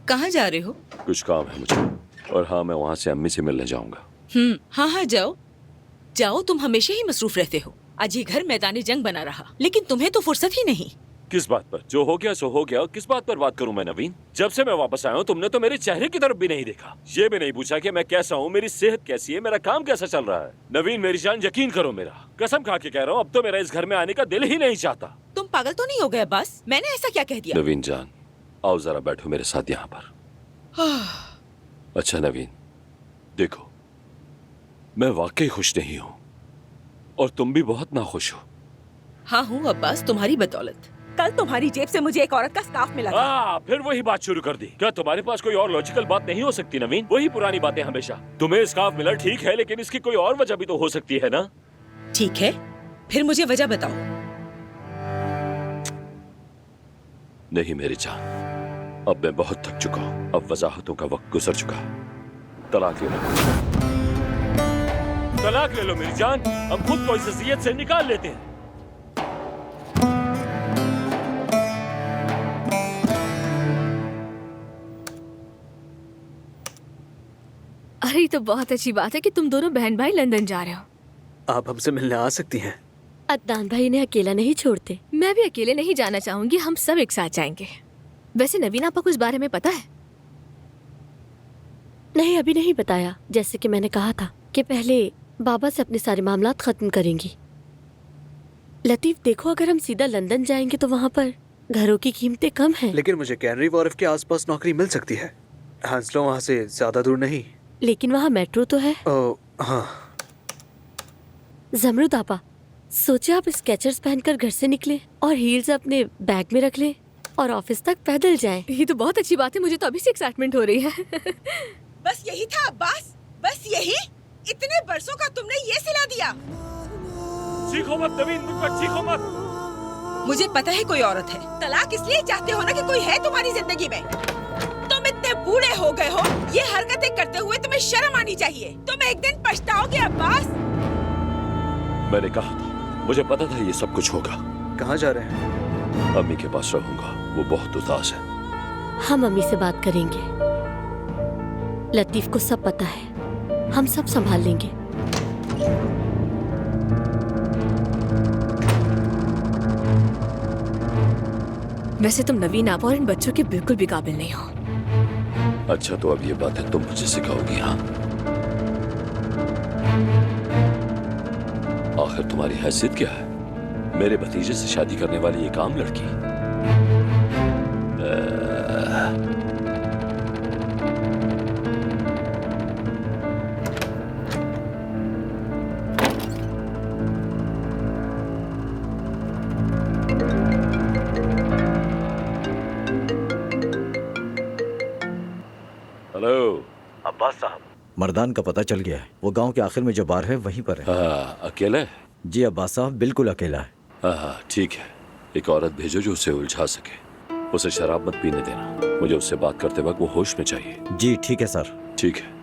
कहाँ जा रहे हो? कुछ काम है मुझे, और हाँ मैं वहाँ से अम्मी से मिलने जाऊंगा। हाँ हाँ जाओ जाओ, तुम हमेशा ही मसरूफ रहते हो। आज ये घर मैदानी जंग बना रहा, लेकिन तुम्हें तो फुर्सत ही नहीं। किस बात पर? जो हो गया सो हो गया। किस बात पर बात करूं मैं नवीन? जब से मैं वापस आया हूँ तुमने तो मेरे चेहरे की तरफ भी नहीं देखा। ये भी नहीं पूछा कि मैं कैसा हूँ, मेरी सेहत कैसी है, मेरा काम कैसा चल रहा है। नवीन मेरी जान, यकीन करो, मेरा कसम खा के कह रहा हूँ, अब तो मेरा इस घर में आने का दिल ही नहीं चाहता। तुम पागल तो नहीं हो गए अब्बास? मैंने ऐसा क्या कह दिया? नवीन जान, आओ जरा बैठो मेरे साथ यहाँ पर। अच्छा नवीन, देखो मैं वाकई खुश नहीं हूँ और तुम भी बहुत नाखुश हो। हाँ हूँ अब्बास, तुम्हारी बदौलत। कल तुम्हारी जेब से मुझे एक औरत का स्कार्फ मिला था। फिर वही बात शुरू कर दी। क्या तुम्हारे पास कोई और लॉजिकल बात नहीं हो सकती नवीन? वही पुरानी बातें हमेशा। तुम्हें स्कार्फ मिला ठीक है, लेकिन इसकी कोई और वजह भी तो हो सकती है ना? ठीक है, फिर मुझे वजह बताओ। नहीं मेरी जान, अब मैं बहुत थक चुका हूँ। अब वजाहतों का वक्त गुजर चुका है। तलाक ले लो, तलाक ले लो मेरी जान। हम खुद को इस अज़ियत से निकाल लेते हैं। अरे ये तो बहुत अच्छी बात है कि तुम दोनों बहन भाई लंदन जा रहे हो। आप हमसे मिलने आ सकती हैं। अदनान भाई इन्हें अकेला नहीं छोड़ते। मैं भी अकेले नहीं जाना चाहूंगी, हम सब एक साथ जाएंगे। वैसे नवीन आपको कुछ बारे में पता है? नहीं, अभी नहीं बताया। जैसे कि मैंने कहा था कि पहले बाबा से अपने सारे मामलात खत्म करेंगी। लतीफ देखो, अगर हम सीधा लंदन जाएंगे तो वहाँ पर घरों की कीमतें कम हैं। लेकिन मुझे कैनरी वॉर्फ के आसपास नौकरी मिल सकती है। हांसलो वहाँ से ज्यादा दूर नहीं। लेकिन वहाँ मेट्रो तो है। ओह हाँ। जमरुद आपा, सोचे आप स्केचर्स पहनकर घर से निकले और हील्स अपने बैग में रख लें और ऑफिस तक पैदल जाएं। ये तो बहुत अच्छी बात है, मुझे तो अभी से एक्साइटमेंट हो रही है। बस यही था अब्बास, बस यही? इतने बरसों का तुमने ये सिला दिया? चीखो मत नवीन, मुझ पर चीखो मत। मुझे पता है कोई औरत है। तलाक इसलिए चाहते हो ना कि कोई है तुम्हारी जिंदगी में। तुम इतने बूढ़े हो गए हो, ये हरकतें करते हुए तुम्हें शर्म आनी चाहिए। तुम एक दिन पछताओगे अब्बास। मैंने कहा था, मुझे पता था ये सब कुछ होगा। कहाँ जा रहे हैं? अम्मी के पास रहूंगा, वो बहुत उदास है। हम अम्मी से बात करेंगे। लतीफ को सब पता है, हम सब संभाल लेंगे। वैसे तुम नवीन आप और इन बच्चों के बिल्कुल भी काबिल नहीं हो। अच्छा तो अब ये बातें तुम मुझे सिखाओगी? हाँ, आखिर तुम्हारी हैसियत क्या है? मेरे भतीजे से शादी करने वाली एक आम लड़की। हेलो अब्बास साहब, मर्दान का पता चल गया है। वो गांव के आखिर में जो बार है वहीं पर है। अकेला है? जी अब्बास साहब, बिल्कुल अकेला है। हाँ ठीक है, एक औरत भेजो जो उसे उलझा सके। उसे शराब मत पीने देना, मुझे उससे बात करते वक्त वो होश में चाहिए। जी ठीक है सर। ठीक है।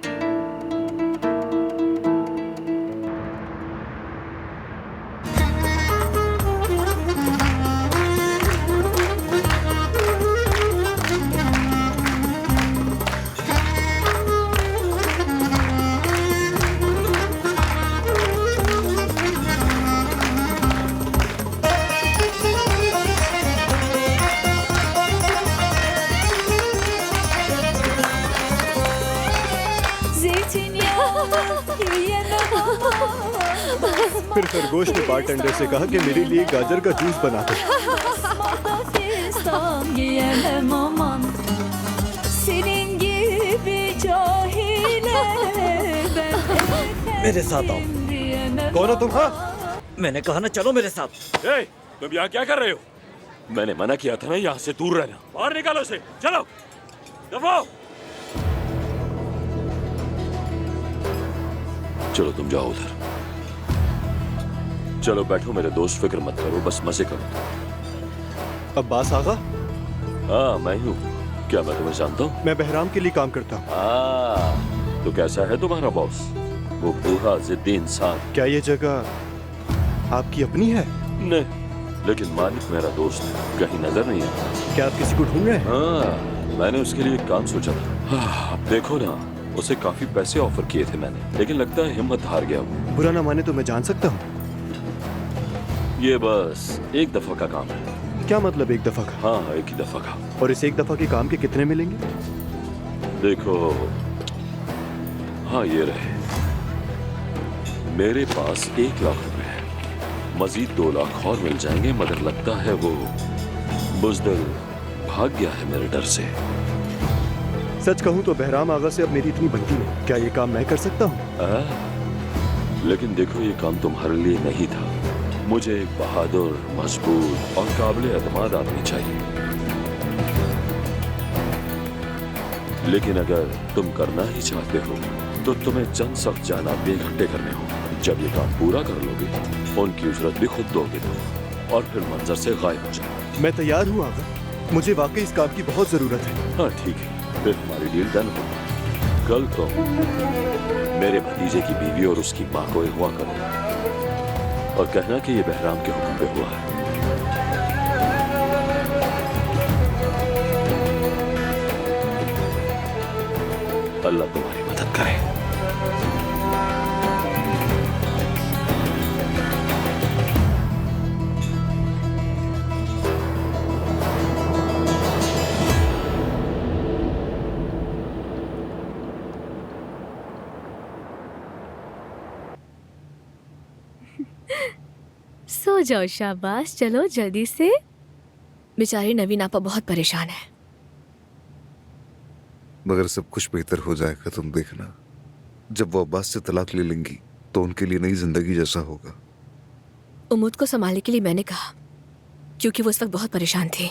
फिर खरगोश ने बारटेंडर से कहा कि मेरे लिए गाजर का जूस बना दो। मेरे साथ आओ। कौन हो तुम? हाँ, मैंने कहा ना चलो मेरे साथ। ए, तुम यहाँ क्या कर रहे हो? मैंने मना किया था ना यहाँ से दूर रहना। बाहर निकालो इसे, चलो दबाओ। चलो तुम जाओ उधर। चलो बैठो मेरे दोस्त, फिक्र मत करो, बस मजे करो। अब्बास आगा? हाँ मैं हूँ। क्या मैं तुम्हें जानता हूँ? मैं बहराम के लिए काम करता हूँ। तो कैसा है तुम्हारा बॉस? वो बूढ़ा जिद्दी इंसान। क्या ये जगह आपकी अपनी है? नहीं, लेकिन मालिक मेरा दोस्त है, कहीं नजर नहीं आता। क्या आप किसी को ढूंढ रहे हैं? हाँ, मैंने उसके लिए एक काम सोचा था। अब देखो ना, उसे काफी पैसे ऑफर किए थे मैंने, लेकिन लगता है हिम्मत हार गया वो। बुरा ना माने तो मैं जान सकता हूँ? ये बस एक दफा का काम है। क्या मतलब एक दफा का? हाँ, एक ही दफा का। और इस एक दफा के काम के कितने मिलेंगे? देखो, हाँ ये रहे, मेरे पास 1 लाख रुपए है, मजीद 2 लाख और मिल जाएंगे, मगर लगता है वो बुजदिल भाग गया है मेरे डर से। सच कहूँ तो बहराम आगा से अब मेरी इतनी बनती नहीं। क्या ये काम मैं कर सकता हूँ? लेकिन देखो, ये काम तुम्हारे लिए नहीं था। मुझे एक बहादुर, मजबूत और काबिल एतमाद आदमी चाहिए। लेकिन अगर तुम करना ही चाहते हो तो तुम्हें चंद सख्त जान आदमी इकट्ठे करने हो। जब ये काम पूरा कर लोगे, उनकी उजरत भी खुद दोगे तुम, और फिर मंजर से गायब हो जाओ। मैं तैयार हूँ आगा, मुझे वाकई इस काम की बहुत जरूरत है। हाँ ठीक है, फिर हमारी डील डन हो। कल तुम मेरे भतीजे की बीवी और उसकी माँ को अगवा करो और कहना कि ये बहराम के हुक्म पे हुआ है। अल्लाह तुम्हारी मदद करे। सो जाओ, शाबाश। चलो जल्दी से। बेचारी नवीन आपा बहुत परेशान है। मगर सब कुछ बेहतर हो जाएगा, तुम देखना। जब वो अब्बास से तलाक ले लेंगी तो उनके लिए नई जिंदगी जैसा होगा। उम्मीद को संभालने के लिए मैंने कहा, क्योंकि वो उस वक्त बहुत परेशान थी।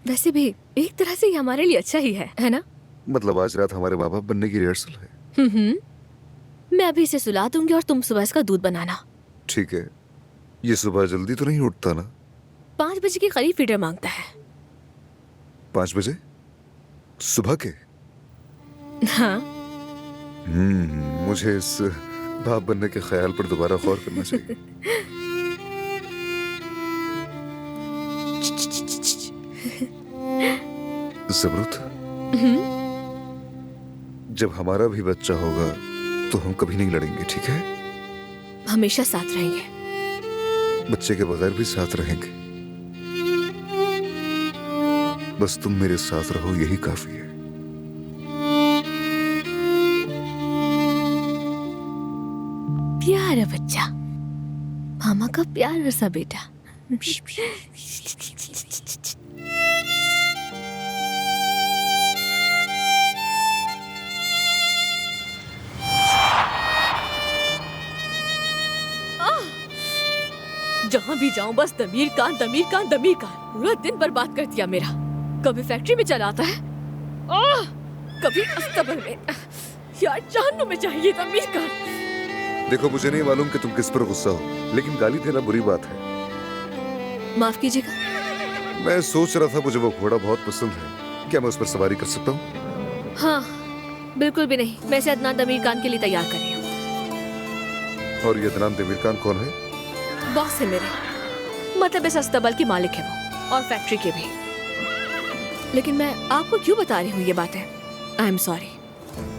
वैसे भी एक तरह से ये हमारे लिए अच्छा ही है ना? मतलब आज रात हमारे माँ बाप बनने की रिहर्सल है। मैं अभी इसे सुला दूंगी और तुम सुबह इसका दूध बनाना। ठीक है। ये सुबह जल्दी तो नहीं उठता ना? 5 बजे के करीब फीडर मांगता है। 5 बजे सुबह के? हाँ। मुझे इस बाप बनने के ख्याल पर दोबारा गौर करना चाहिए। ज़बरूत, जब हमारा भी बच्चा होगा तो हम कभी नहीं लड़ेंगे, ठीक है? हमेशा साथ रहेंगे। बच्चे के बगैर भी साथ रहेंगे। बस तुम मेरे साथ रहो, यही काफी है। प्यारा बच्चा, मामा का प्यारा सा बेटा। जहाँ भी जाऊं बस दमीर कान, दमीर कान, दमीर कान। पूरा दिन बर्बाद कर दिया मेरा। कभी फैक्ट्री में चला आता है, कभी अस्तबल में। यार जानू में चाहिए दमीर कान। देखो, मुझे नहीं मालूम कि तुम किस पर गुस्सा हो, लेकिन गाली देना बुरी बात है। माफ कीजिएगा। मैं सोच रहा था, मुझे वो घोड़ा बहुत पसंद है। क्या मैं उस पर सवारी कर सकता हूँ? हाँ, बिल्कुल भी नहीं। मैं इसे अदनान दमीर कान के लिए तैयार कर रही हूँ। और ये अदनान दमीर कान कौन है? बॉस है मेरे, मतलब इस अस्तबल के मालिक है वो, और फैक्ट्री के भी। लेकिन मैं आपको क्यों बता रही हूँ ये बातें? I am sorry.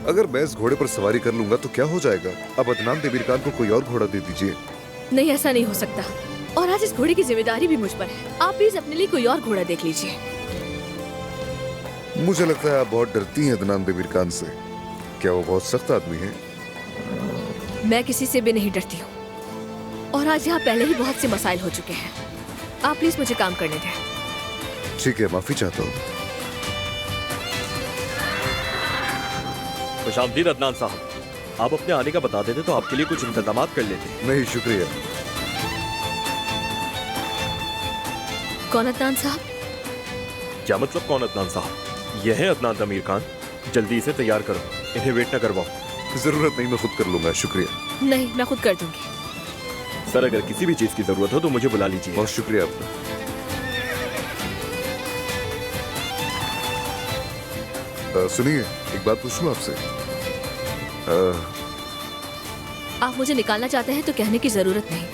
अगर मैं इस घोड़े पर सवारी कर लूंगा तो क्या हो जाएगा? अब अदनान दमीर खान को कोई और घोड़ा दे दीजिए। नहीं, ऐसा नहीं हो सकता। और आज इस घोड़े की जिम्मेदारी भी मुझ पर है। आप प्लीज अपने लिए कोई और घोड़ा देख लीजिए। मुझे लगता है आप बहुत डरती हैं अदनान दमीर खान से। क्या वो बहुत सख्त आदमी है? मैं किसी से भी नहीं डरती हूँ, और आज यहाँ पहले ही बहुत से मसाइल हो चुके हैं। आप प्लीज मुझे काम करने दें। ठीक है, माफी चाहता हूँ। खुशामदीद अदनान साहब, आप अपने आने का बता देते तो आपके लिए कुछ इंतजाम कर लेते। नहीं, शुक्रिया। कौन अदनान साहब? क्या मतलब कौन अदनान साहब? यह है अदनान दमीर खान। जल्दी इसे तैयार करो, इन्हें वेट न करवाओ। जरूरत नहीं, मैं खुद कर लूंगा। शुक्रिया। नहीं, मैं खुद कर दूंगी। सर, अगर किसी भी चीज की जरूरत हो तो मुझे बुला लीजिए। बहुत शुक्रिया आपका। सुनिए, एक बात पूछूं आपसे? आप मुझे निकालना चाहते हैं तो कहने की जरूरत नहीं।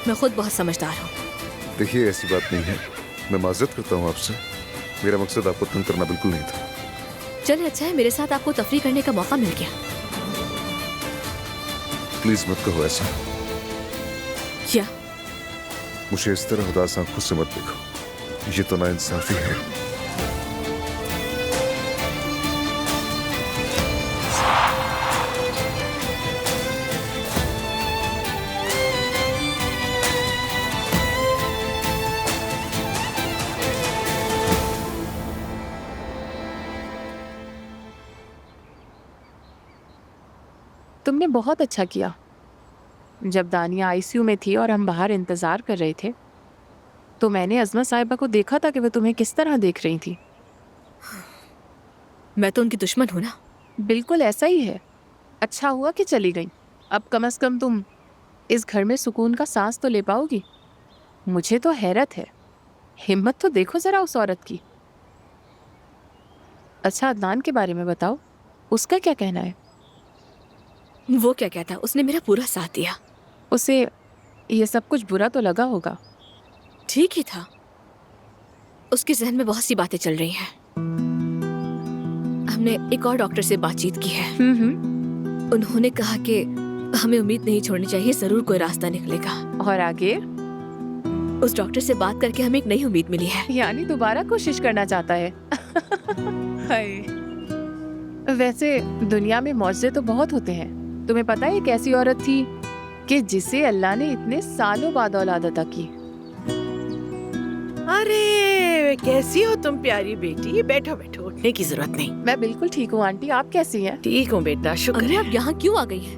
मैं खुद बहुत समझदार हूँ। देखिए, ऐसी बात नहीं है। मैं माजरत करता हूँ आपसे। मेरा मकसद आपको तंग करना बिल्कुल नहीं था। चले, अच्छा है मेरे साथ आपको तफरी करने का मौका मिल गया। प्लीज मत कहो ऐसा। क्या? मुझे इस तरह उदास आंखों से मत देखो, ये तो नाइंसाफी है। तुमने बहुत अच्छा किया। जब दानिया आईसीयू में थी और हम बाहर इंतजार कर रहे थे तो मैंने अज़मा साहिबा को देखा था कि वो तुम्हें किस तरह देख रही थी। मैं तो उनकी दुश्मन हूँ ना। बिल्कुल ऐसा ही है। अच्छा हुआ कि चली गई। अब कम से कम तुम इस घर में सुकून का सांस तो ले पाओगी। मुझे तो हैरत है, हिम्मत तो देखो ज़रा उस औरत की। अच्छा, अदनान के बारे में बताओ, उसका क्या कहना है? वो क्या कहता, उसने मेरा पूरा साथ दिया। उसे ये सब कुछ बुरा तो लगा होगा। ठीक ही था, उसके जहन में बहुत सी बातें चल रही हैं। हमने एक और डॉक्टर से बातचीत की है। उन्होंने कहा कि हमें उम्मीद नहीं छोड़नी चाहिए, जरूर कोई रास्ता निकलेगा। और आगे? उस डॉक्टर से बात करके हमें एक नई उम्मीद मिली है। यानी दोबारा कोशिश करना चाहता है। वैसे दुनिया में मौजज़े तो बहुत होते हैं। तुम्हें पता है एक ऐसी औरत थी कि जिसे अल्लाह ने इतने सालों बाद औलाद अता की। अरे कैसी हो तुम प्यारी बेटी? बैठो बैठो, उठने की जरूरत नहीं। मैं बिल्कुल ठीक हूँ आंटी, आप कैसी हैं? ठीक हूँ बेटा, शुक्र अम्मी, है। आप यहाँ क्यों आ गई हैं?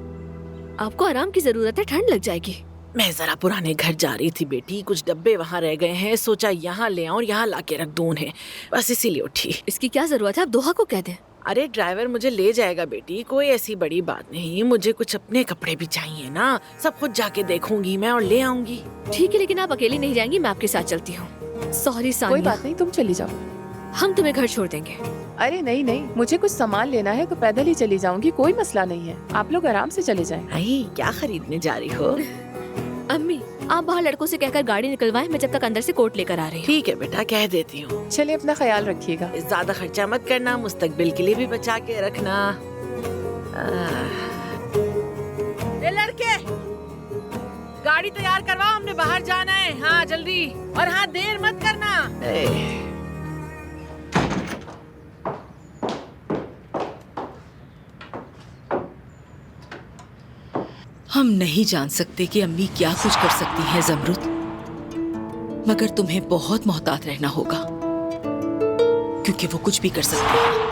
आपको आराम की जरूरत है, ठंड लग जाएगी। मैं जरा पुराने घर जा रही थी बेटी, कुछ डब्बे वहाँ रह गए हैं, सोचा यहाँ ले आऊँ, यहाँ ला के रख दूँ उन्हें, बस इसीलिए उठी। इसकी क्या जरूरत है, आप दोहा को कह दें। अरे ड्राइवर मुझे ले जाएगा बेटी, कोई ऐसी बड़ी बात नहीं। मुझे कुछ अपने कपड़े भी चाहिए ना, सब कुछ जाके देखूंगी मैं और ले आऊंगी। ठीक है, लेकिन आप अकेली नहीं जाएंगी, मैं आपके साथ चलती हूँ। सॉरी सानिया। कोई बात नहीं, तुम चली जाओ। हम तुम्हें घर छोड़ देंगे। अरे नहीं नहीं, मुझे कुछ सामान लेना है तो पैदल ही चली जाऊंगी, कोई मसला नहीं है। आप लोग आराम से चले जाएं। आई, क्या खरीदने जा रही हो? अम्मी, आप बाहर लड़कों से कहकर गाड़ी निकलवाएं, मैं जब तक अंदर से कोट लेकर आ रही हूँ। ठीक है बेटा, कह देती हूँ। चलिए, अपना ख्याल रखिएगा। ज्यादा खर्चा मत करना, मुस्तकबिल के लिए भी बचा के रखना। ए लड़के, गाड़ी तैयार करवाओ, हमने बाहर जाना है। हाँ जल्दी, और हाँ देर मत करना। हम नहीं जान सकते कि अम्मी क्या कुछ कर सकती हैं ज़मरुद, मगर तुम्हें बहुत मोहतात रहना होगा क्योंकि वो कुछ भी कर सकती है।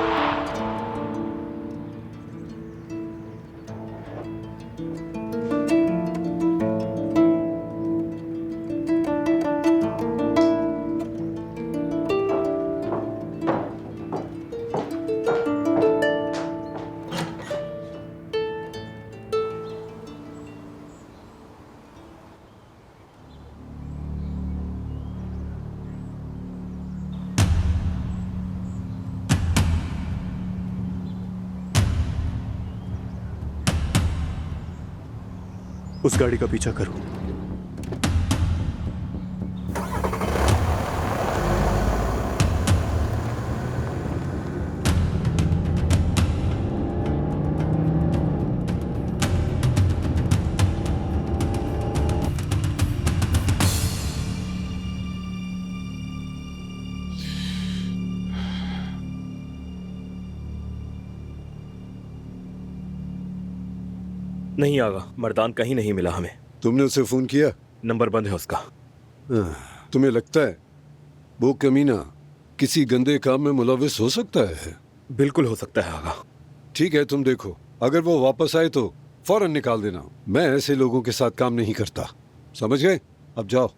उस गाड़ी का पीछा करो। नहीं आगा, मर्दान कहीं नहीं मिला हमें। तुमने उसे फोन किया? नंबर बंद है उसका। तुम्हें लगता है वो कमीना किसी गंदे काम में मुलविस हो सकता है? बिल्कुल हो सकता है आगा। ठीक है, तुम देखो, अगर वो वापस आए तो फौरन निकाल देना। मैं ऐसे लोगों के साथ काम नहीं करता, समझ गए? अब जाओ।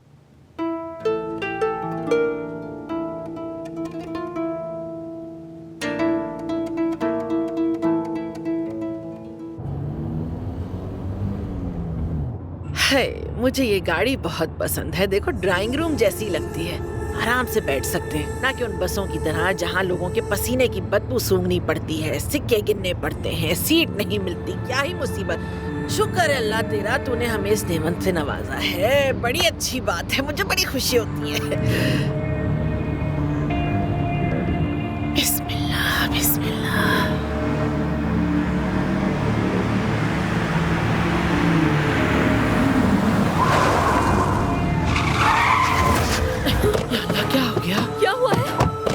मुझे ये गाड़ी बहुत पसंद है। देखो, ड्राइंग रूम जैसी लगती है, आराम से बैठ सकते हैं, ना कि उन बसों की तरह जहाँ लोगों के पसीने की बदबू सूंघनी पड़ती है, सिक्के गिनने पड़ते हैं, सीट नहीं मिलती। क्या ही मुसीबत। शुक्र है अल्लाह तेरा, तूने हमें इस नेमत से नवाजा है। बड़ी अच्छी बात है, मुझे बड़ी खुशी होती है। बिस्मिल्लाह बिस्मिल्लाह।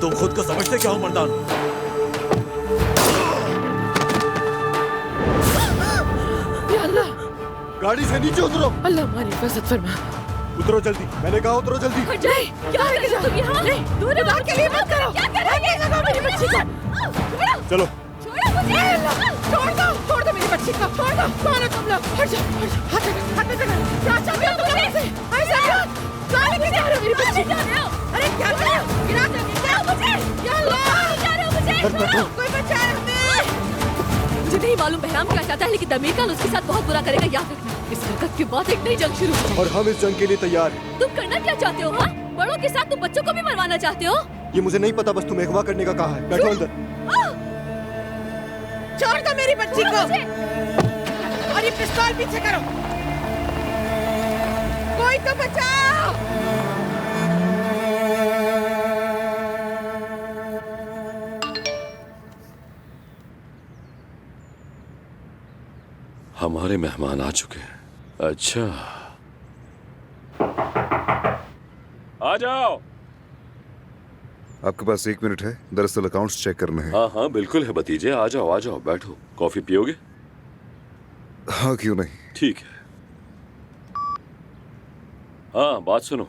तुम खुद को समझते क्या हो मर्दान? या अल्लाह, गाड़ी से नीचे उतरो। अल्लाह हमारी हिफाजत फरमा। उतरो जल्दी, मैंने कहा उतरो जल्दी। हट जाए। क्या कर रहे हो तुम यहाँ? दूर खुदा के लिए मत करो। क्या कर रहे हो? मेरी बच्ची को चलो। छोड़ो मुझे। छोड़ दो मेरी बच्ची को, छोड़ दो। कौन है तुम लोग? हट जाओ, हट जाओ। क्या चाहते हो तुम लोग? ऐसा क्या? कहाँ लेके जा रहे हो मेरी बच्ची को? अरे क्या कर रहे हो? गिरा दो मुझे। या अल्लाह, जा रहे हो मुझे? कोई बचाए हमें। मुझे नहीं मालूम बहराम क्या चाहता है, लेकिन दमीर खान उसके साथ बहुत बुरा करेगा, याद रखना। इस हरकत के बाद एक नई जंग शुरू हो। और हम इस जंग के लिए तैयार हैं। तुम करना क्या चाहते हो? हाँ, बड़ों के साथ तुम बच्चों को भी मरवाना चाहते हो? ये मुझे नहीं पता, बस तुम्हें अगवा करने का कहा है। बैठो अंदर। छोड़ दो मेरी बच्ची को। और ये पिस्तौल पीछे करो। कोई तो बचाओ। हमारे मेहमान आ चुके हैं। अच्छा, आ जाओ। आपके पास 1 मिनट है? दरअसल अकाउंट्स चेक करने हैं। हाँ हाँ बिल्कुल है भतीजे, आ जाओ बैठो। कॉफी पियोगे? हाँ, क्यों नहीं। ठीक है। हाँ बात सुनो,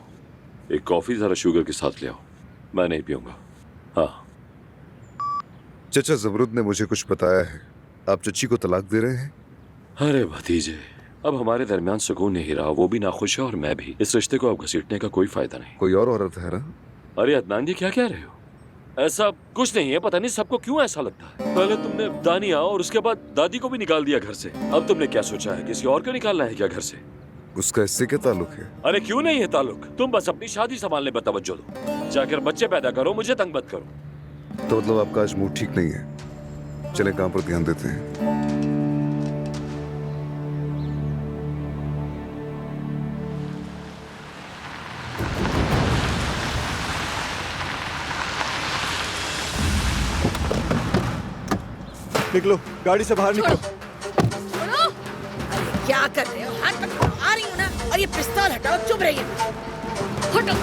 एक कॉफी जरा शुगर के साथ ले आओ। मैं नहीं पीऊंगा। हाँ चचा जबरुद ने मुझे कुछ बताया है। आप चच्ची को तलाक दे रहे हैं? अरे भतीजे, अब हमारे दरमियान सुकून नहीं रहा। वो भी नाखुश है और मैं भी। इस रिश्ते को अब घसीटने का कोई फायदा नहीं। कोई और औरत है ना? अरे अदनान जी, क्या कह रहे हो? ऐसा कुछ नहीं है। पता नहीं सबको क्यों ऐसा लगता है। पहले तुमने दानिया और उसके बाद दादी को भी निकाल दिया घर से। अब तुमने क्या सोचा है, किसी और को निकालना है क्या घर से? उसका इससे क्या ताल्लुक है? अरे क्यों नहीं है ताल्लुक? तुम बस अपनी शादी संभालने पर तवज्जो दो। जाकर बच्चे पैदा करो, मुझे तंग मत करो। तो मतलब आपका आज मूड ठीक नहीं है? चले काम पर ध्यान देते हैं। निकलो, गाड़ी से बाहर निकलो। अरे क्या कर रहे हो? हाथ पकड़ो। आ रही हूँ ना। और ये पिस्तौल हटाओ, चुप रहिए। हटो।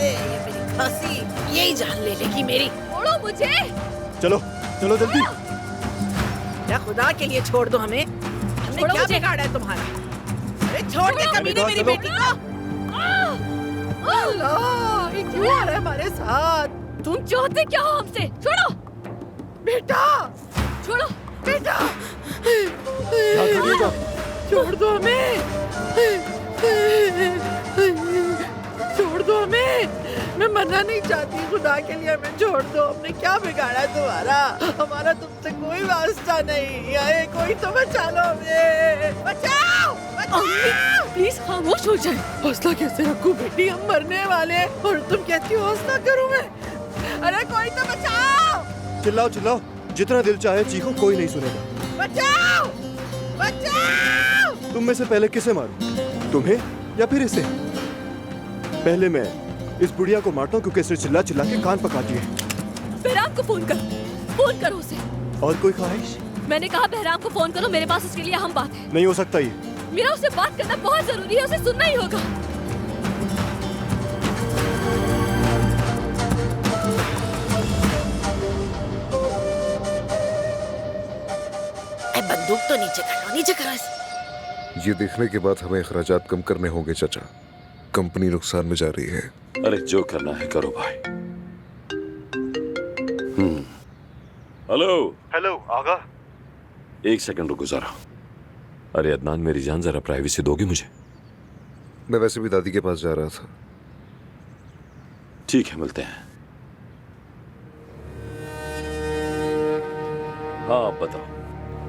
ये मेरी खांसी यही जान ले लेगी मेरी। छोड़ो मुझे। चलो चलो जल्दी। क्या खुदा के लिए छोड़ दो हमें। हमने क्या बिगाड़ा है तुम्हारा? अरे छोड़ के कभी नहीं मेरी बेटी को। अल्लाह, ये क्यों आ रहा है हमारे साथ? तुम चाहते क्या हो हमसे? छोड़ो बेटा, छोड़ो बेटा, छोड़ दो हमें, छोड़ दो हमें। मैं मना नहीं चाहती, खुदा के लिए हमें छोड़ दो। हमने क्या बिगाड़ा तुम्हारा? हमारा तुमसे कोई वास्ता नहीं। आए कोई तो बचा लो हमें। बचाओ, बचाओ। प्लीज खामोश हो जाए। हौसला कैसे रखूं बेटी? हम मरने वाले हैं और तुम कहती हो हौसला करूं मैं? अरे कोई तो बचाओ। चिल्लाओ चिल्लाओ, जितना दिल चाहे चीखो, कोई नहीं सुनेगा। बचाओ, बचाओ। तुम में से पहले किसे मारूं? तुम्हें या फिर इसे? पहले मैं इस बुढ़िया को मारता हूँ, क्योंकि इसने चिल्ला चिल्ला के कान पकाती है। बहराम को फोन करो उसे। और कोई ख्वाहिश? मैंने कहा बहराम को फोन करो, मेरे पास उसके लिए अहम बात है। नहीं हो सकता ये। मेरा उससे बात करना बहुत जरूरी है, उसे सुनना ही होगा। बंदूक तो नीचे करो, नीचे करो। ये देखने के बाद हमें अखराजात कम करने होंगे चचा। कंपनी नुकसान में जा रही है। अरे जो करना है करो भाई। हेलो हेलो आगा। 1 सेकंड रुको जरा। अरे अदनान मेरी जान, जरा प्राइवेसी दोगे मुझे? मैं वैसे भी दादी के पास जा रहा था। ठीक है, मिलते हैं। हाँ आप बताओ।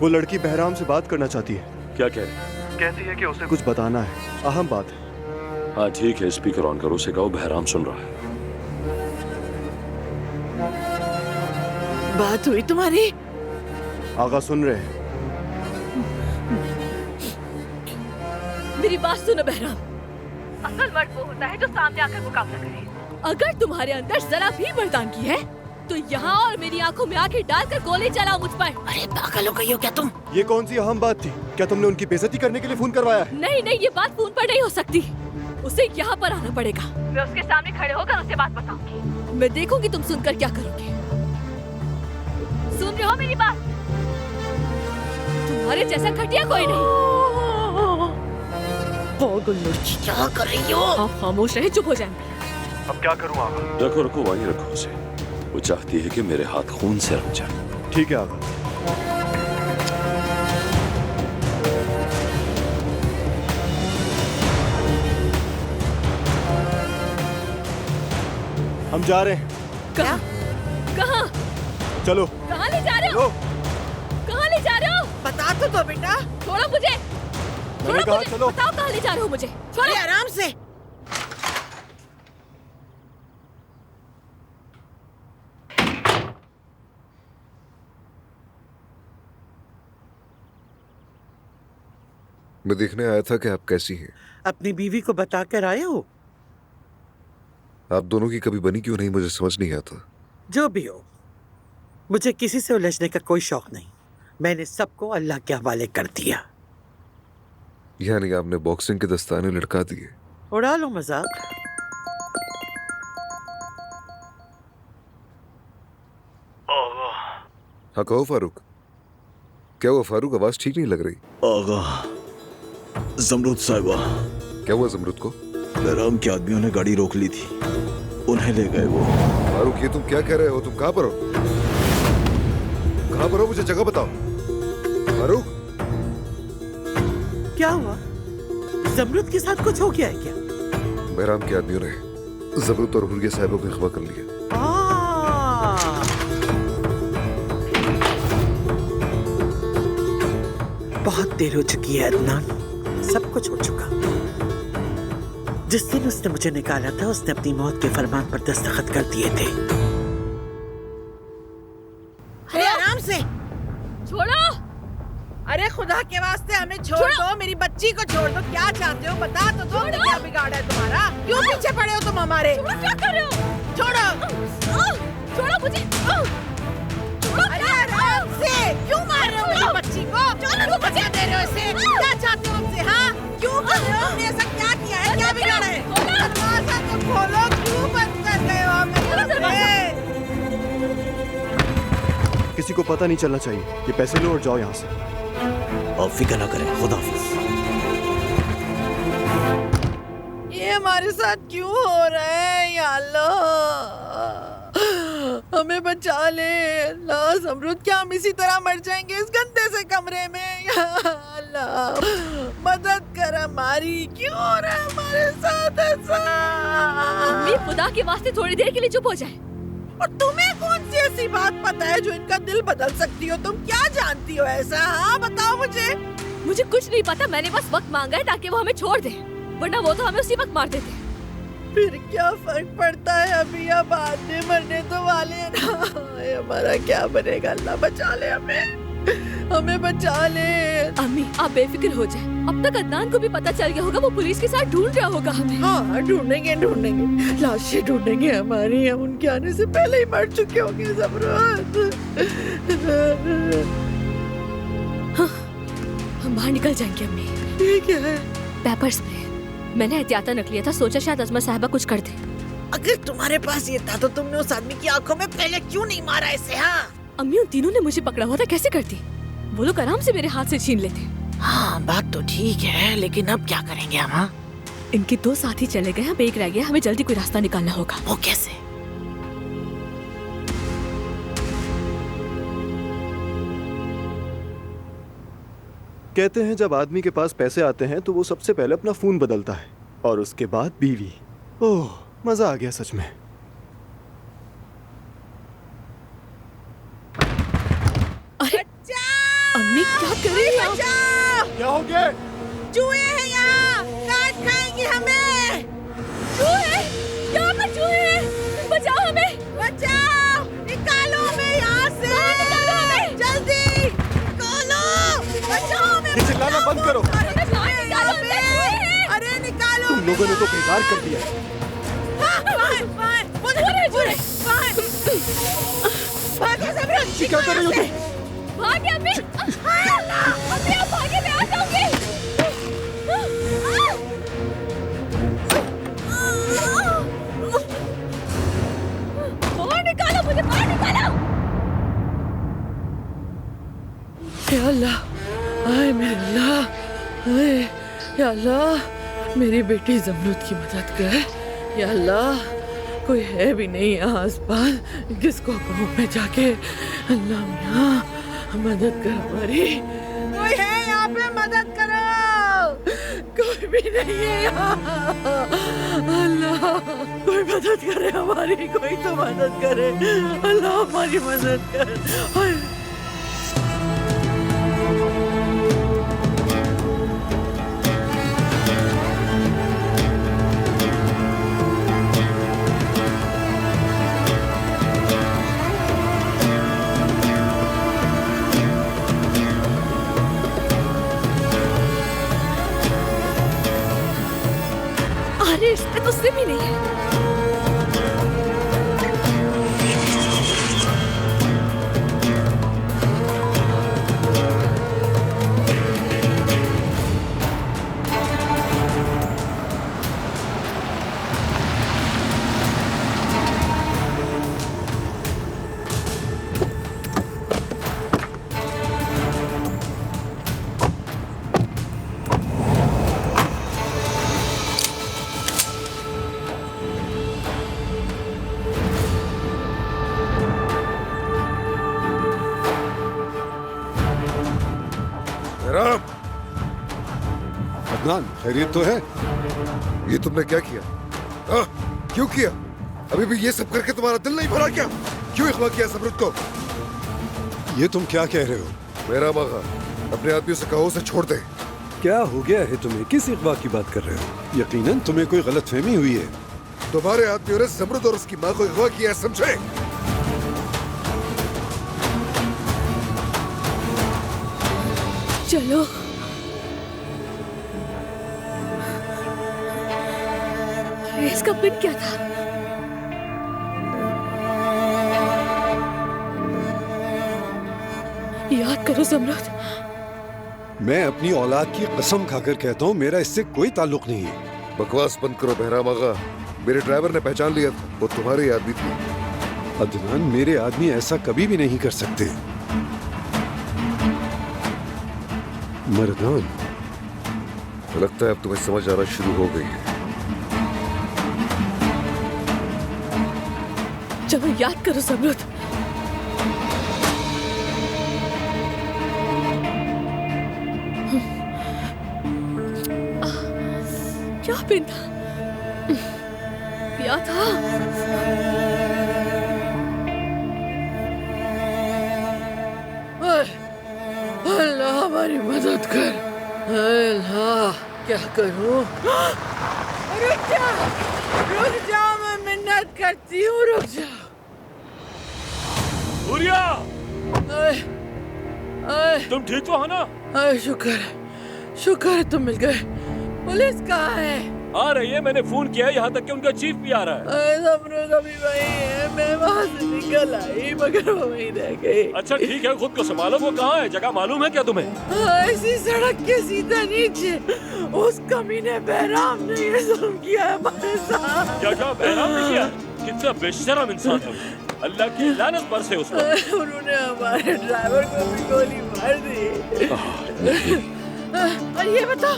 वो लड़की बहराम से बात करना चाहती है। क्या कह रही? कहती है कि उसे कुछ बताना है, अहम बात है। हाँ ठीक है, स्पीकर ऑन करो, उसे कहो बहराम सुन रहा है। बात हुई तुम्हारी? आगा सुन रहे हैं। मेरी बात सुनो बहराम, असल मर्द वो होता है जो सामने आकर मुकाबला करे। अगर तुम्हारे अंदर जरा भी मर्दानगी है तो यहाँ और मेरी आंखों में आंखें डालकर गोली चलाओ मुझ पर। अरे पागल हो गई हो क्या तुम? ये कौन सी अहम बात थी? क्या तुमने उनकी बेइज्जती करने के लिए फोन करवाया है? नहीं नहीं, ये बात फोन पर नहीं हो सकती। उसे यहाँ पर आना पड़ेगा। मैं उसके सामने खड़े होकर उसे बात बताऊंगी। मैं देखूंगी तुम सुनकर क्या करोगे। सुन रहे हो मेरी बात? तुम्हारे जैसा घटिया कोई नहीं। क्या कर रही हो? आप खामोश रहे, चुप हो जाएंगे। अब क्या करूँ आगा? रखो रखो, वहीं रखो उसे। वो चाहती है कि मेरे हाथ खून से रंग जाए। ठीक है आगा। हम जा रहे हैं। कहाँ? कहाँ? चलो। कहाँ ले जा रहे हो? कहाँ ले जा रहे हो? बता तो दो बेटा। छोड़ो मुझे। मैंने कहा चलो। बताओ कहाँ ले जा रहे हो मुझे? अरे आराम से। मैं देखने आया था कि आप कैसी हैं। अपनी बीवी को बता कर आए हो? आप दोनों की कभी बनी क्यों नहीं, मुझे समझ नहीं आता। जो भी हो, मुझे किसी से उलझने का कोई शौक नहीं। मैंने सबको अल्लाह के हवाले कर दिया। यानी आपने बॉक्सिंग के दस्ताने लटका दिए? उड़ा लो मजाक। हाँ कहो फारूक। क्या हुआ फारूक, आवाज ठीक नहीं लग रही? आगा, जमरूद साहिबा। क्या हुआ जमरूद को? बहराम के आदमियों ने गाड़ी रोक ली थी, उन्हें ले गए वो। फारूक ये तुम क्या कह रहे हो? तुम कहाँ पर हो? कहाँ पर हो? मुझे जगह बताओ। फारूक क्या हुआ? जमरूद के साथ कुछ हो गया है क्या? बहराम के आदमियों ने जमरूद और हुर्रिया साहिबा को अगवा कर लिया। बहुत देर हो चुकी है अदनान, सब कुछ हो चुका। जिस दिन उसने मुझे निकाला था, उसने अपनी मौत के फरमान पर दस्तखत कर दिए थे। अरे आराम से। छोड़ो। अरे खुदा के वास्ते हमें छोड़ दो, मेरी बच्ची को छोड़ दो। क्या चाहते हो बता तो दो। क्या बिगाड़ा है तुम्हारा? क्यों पीछे पड़े हो तुम हमारे? क्या कर रहे हो? छोड़ो। छोड़ो मुझे। अरे आराम से। क्यों मार रहे हो मेरी बच्ची को? क्यों बचा दे रहे हो इसे? क्या चाहते हो हमसे? हाँ क्यों कर रहे हो? हमने ऐसा क्या किया है? क्या बिगाड़ा है? दरवाजा तो खोलो। क्यों बंद कर रहे हो हमें? किसी को पता नहीं चलना चाहिए। ये पैसे लो और जाओ यहाँ से। आप फिक्र ना करें, खुदा हाफिज। ये हमारे साथ क्यों हो रहा है या अल्लाह? हमें बचा ले अल्लाह। जमरूद, क्या हम इसी तरह मर जाएंगे इस गंदे से कमरे में? या अल्लाह मदद कर हमारी। क्यों हो रहा है हमारे साथ ऐसा? अम्मी, खुदा के वास्ते थोड़ी देर के लिए चुप हो जाए। और तुम्हें कौन सी ऐसी बात पता है जो इनका दिल बदल सकती हो? तुम क्या जानती हो ऐसा? हाँ बताओ मुझे। मुझे कुछ नहीं पता, मैंने बस वक्त मांगा है ताकि वो हमें छोड़ दे, वरना वो तो हमें उसी वक्त मार देते। फिर क्या फर्क पड़ता है? अभी या बाद में मरने तो वाले हैं ना। हमारा क्या बनेगा? अल्लाह बचा ले हमें, हमें बचा ले। अम्मी आप बेफिक्र हो जाए। अब तक अदनान को भी पता चल गया होगा, वो पुलिस के साथ ढूंढ रहा होगा हमें। हाँ ढूंढेंगे ढूंढेंगे, लाशें ढूंढेंगे हमारी। हम उनके आने से पहले ही मर चुके होंगे जमरूद। हाँ, हम बाहर निकल जाएंगे अम्मी। ठीक है। पेपर स्प्रे मैंने एहतियातन रख लिया था, सोचा शायद अजमा साहिबा कुछ कर दे। अगर तुम्हारे पास ये था तो तुमने उस आदमी की आंखों में पहले क्यों नहीं मारा इसे? हाँ अम्मी, उन तीनों ने मुझे पकड़ा हुआ था, कैसे करती? वो लोग आराम से मेरे हाथ से छीन लेते। हाँ बात तो ठीक है, लेकिन अब क्या करेंगे हम? हाँ इनके 2 साथी चले गए, अब एक रह गया। हमें जल्दी कोई रास्ता निकालना होगा। वो कैसे? कहते हैं जब आदमी के पास पैसे आते हैं तो वो सबसे पहले अपना फोन बदलता है और उसके बाद बीवी। ओह मजा आ गया सच में। अरे अम्मी क्या कर रही है? क्या हो गया? चूहे हैं यहाँ, काट खाएंगे हमें। चूहे? यहाँ पर चूहे हैं, बचाओ हमें, बचाओ, निकालो हमें यहाँ से। निकालो हमें, जल्दी निकालो, बचाओ हमें। ये चिल्लाना बंद करो। अरे निकालो। तुम लोगों ने तो बेकार कर दिया। भागो जबरन, क्या कर रही हो तुम? भागे अम्मी, अम्मी आप भागे, मैं आ जाऊंगी। बाहर निकालो मुझे, बाहर निकालो। या अल्लाह, आए मेरे अल्लाह, आए या अल्लाह, मेरी बेटी जमरूद की मदद कर। या अल्लाह, कोई है भी नहीं यहाँ आसपास, किसको कहूँ मैं जाके। अल्लाह मियाँ मदद कर हमारी, कोई है यहाँ पे, मदद करो। कोई भी नहीं है यहाँ। अल्लाह, कोई मदद करे हमारी, कोई तो मदद करे। अल्लाह हमारी मदद कर। अरे इसमें तो सिम ही नहीं है। अदनान, खैरियत तो है? ये तुमने क्या किया? क्यों किया? अभी भी ये सब करके तुम्हारा दिल नहीं भरा क्या? क्यों अगवा किया जमरूद को? ये तुम क्या कह रहे हो? मेरा मगा, अपने आदमियों से कहो उसे छोड़ दे। क्या हो गया है तुम्हें? किस अगवा की बात कर रहे हो? यकीनन तुम्हें कोई गलतफहमी हुई है। तुम्हारे आदमियों ने जमरूद और उसकी माँ को अगवा किया है, समझे? चलो इसका पिन क्या था? याद करो जमरूद। मैं अपनी औलाद की कसम खाकर कहता हूँ, मेरा इससे कोई ताल्लुक नहीं है। बकवास बंद करो बहरा मगा। मेरे ड्राइवर ने पहचान लिया था, वो तुम्हारे आदमी थी। अदनान, मेरे आदमी ऐसा कभी भी नहीं कर सकते। मर्दान, लगता है अब तुम्हें समझ आना शुरू हो गई है। चलो याद करो जमरूद। क्या पिन था? क्या था? अल्लाह हमारी मदद कर। अल्लाह, क्या करूं? रुक जा, मैं मिन्नत करती हूँ, रुक जा। हुरिया, आए, तुम ठीक तो हो ना? शुक्र है तुम मिल गए। पुलिस कहाँ है? आ रही है, मैंने फोन किया है, यहाँ तक कि उनका चीफ भी आ रहा है। जमरूद अभी वही है, मैं वहाँ से निकल आई मगर वो वहीं रह गई। अच्छा ठीक है, खुद को संभालो। वो कहाँ है? जगह मालूम है क्या तुम्हें? इसी सड़क के सीधा नीचे उस कमीने बहराम ने ये जुल्म किया है हमारे साथ। क्या बहराम ने किया? कितना बेशरम इंसान है। अल्लाह की लानत बरसे उस पर। उन्होंने हमारे ड्राइवर को भी गोली मार दी। और ये बता,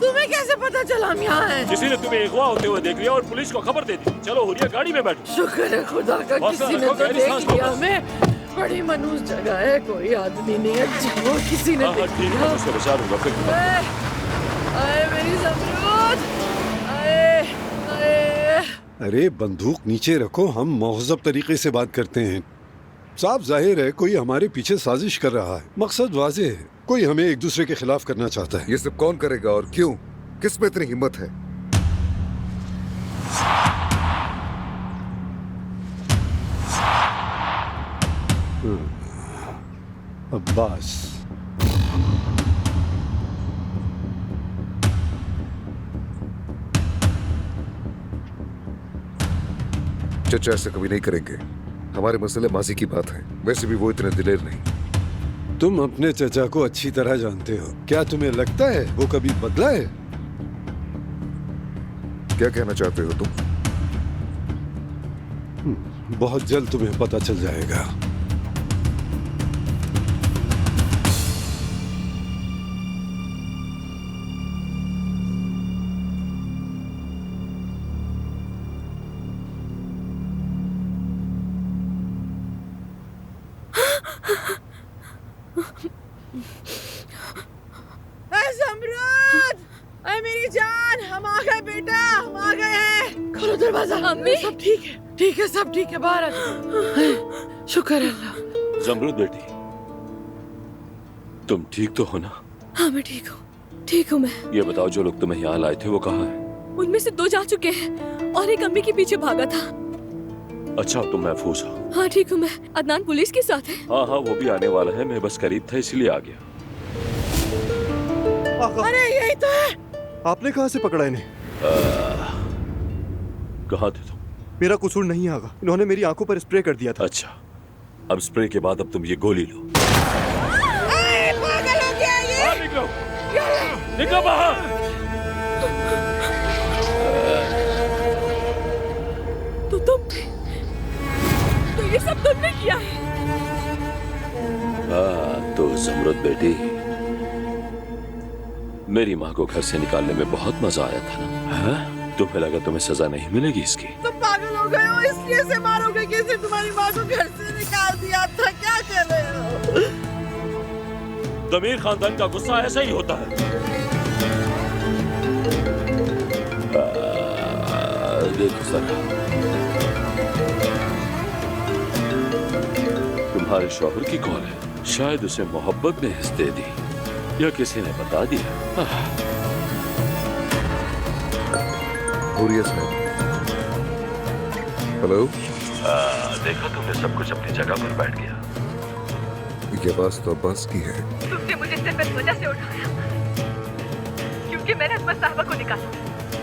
तुम्हें कैसे पता चला हम यहाँ हैं? किसी ने तुम्हें अगवा होते हुए देख लिया और पुलिस को खबर दे दी। चलो हुरिया, गाड़ी में बैठो। शुक्र है खुदा का, किसी ने तो देख लिया हमें। बड़ी मनूस जगह है, कोई आदमी नहीं है, चलो किसी ने देख ठीक है, उसको बचा लूंगा फिर। आए मेरी जमरूद, आए आए। अरे बंदूक नीचे रखो, हम महज़ब तरीके से बात करते हैं। साफ जाहिर है कोई हमारे पीछे साजिश कर रहा है। मकसद वाज़ेह है, कोई हमें एक दूसरे के खिलाफ करना चाहता है। ये सब कौन करेगा और क्यों? किस में इतनी हिम्मत है? अब्बास, चचा ऐसे कभी नहीं करेंगे। हमारे मसले माजी की बात है, वैसे भी वो इतने दिलेर नहीं। तुम अपने चचा को अच्छी तरह जानते हो। क्या तुम्हें लगता है वो कभी बदला है? क्या कहना चाहते हो तुम? बहुत जल्द तुम्हें पता चल जाएगा। ज़मरुद, अरे मेरी जान, हम आ गए बेटा, हम आ गए हैं। खोलो दरवाजा। अम्मी, सब ठीक है, ठीक है, सब ठीक है, बाहर आ जाओ। शुक्र अल्लाह। जमरुद बेटी, तुम ठीक तो हो ना? हाँ मैं ठीक हूँ मैं। ये बताओ, जो लोग तुम्हें यहाँ लाए थे वो कहाँ है? उनमें से 2 जा चुके हैं और एक अम्मी के पीछे भागा था। अच्छा, तुम महफूज हो? हाँ ठीक हूँ मैं। अदनान पुलिस के साथ है। हाँ हाँ, वो भी आने वाला है। मैं बस करीब था इसलिए आ गया। आका, अरे यही तो है। आपने कहाँ से पकड़ा इन्हें? कहाँ थे तुम? मेरा कसूर नहीं आगा, इन्होंने मेरी आंखों पर स्प्रे कर दिया था। अच्छा, अब स्प्रे के बाद अब तुम ये गोली लो। पागल हो गया ये। बाहर निकलो, निकलो बाहर। तो ये सब तुमने किया है? हाँ तो जमरुद बेटी, मेरी माँ को घर से निकालने में बहुत मजा आया था ना? हाँ? तुम्हें लगा तुम्हें सजा नहीं मिलेगी इसकी? तुम पागल हो गए हो, इसलिए से मारोगे। कैसे तुम्हारी माँ को घर से निकाल दिया था? क्या कर रहे हो? दमीर खानदान का गुस्सा ऐसा ही होता है। देखो सर, तुम्हारे शौहर की कॉल है। शायद उसे मोहब्बत ने हिस्स दे दी या किसी ने बता दिया। हेलो। देखा तुमने, सब कुछ अपनी जगह पर बैठ गया। ये बात तो अब्बास की है। तुमने मुझे सिर्फ इस वजह से उठाया क्योंकि मैंने अजमत साहबा को निकाला।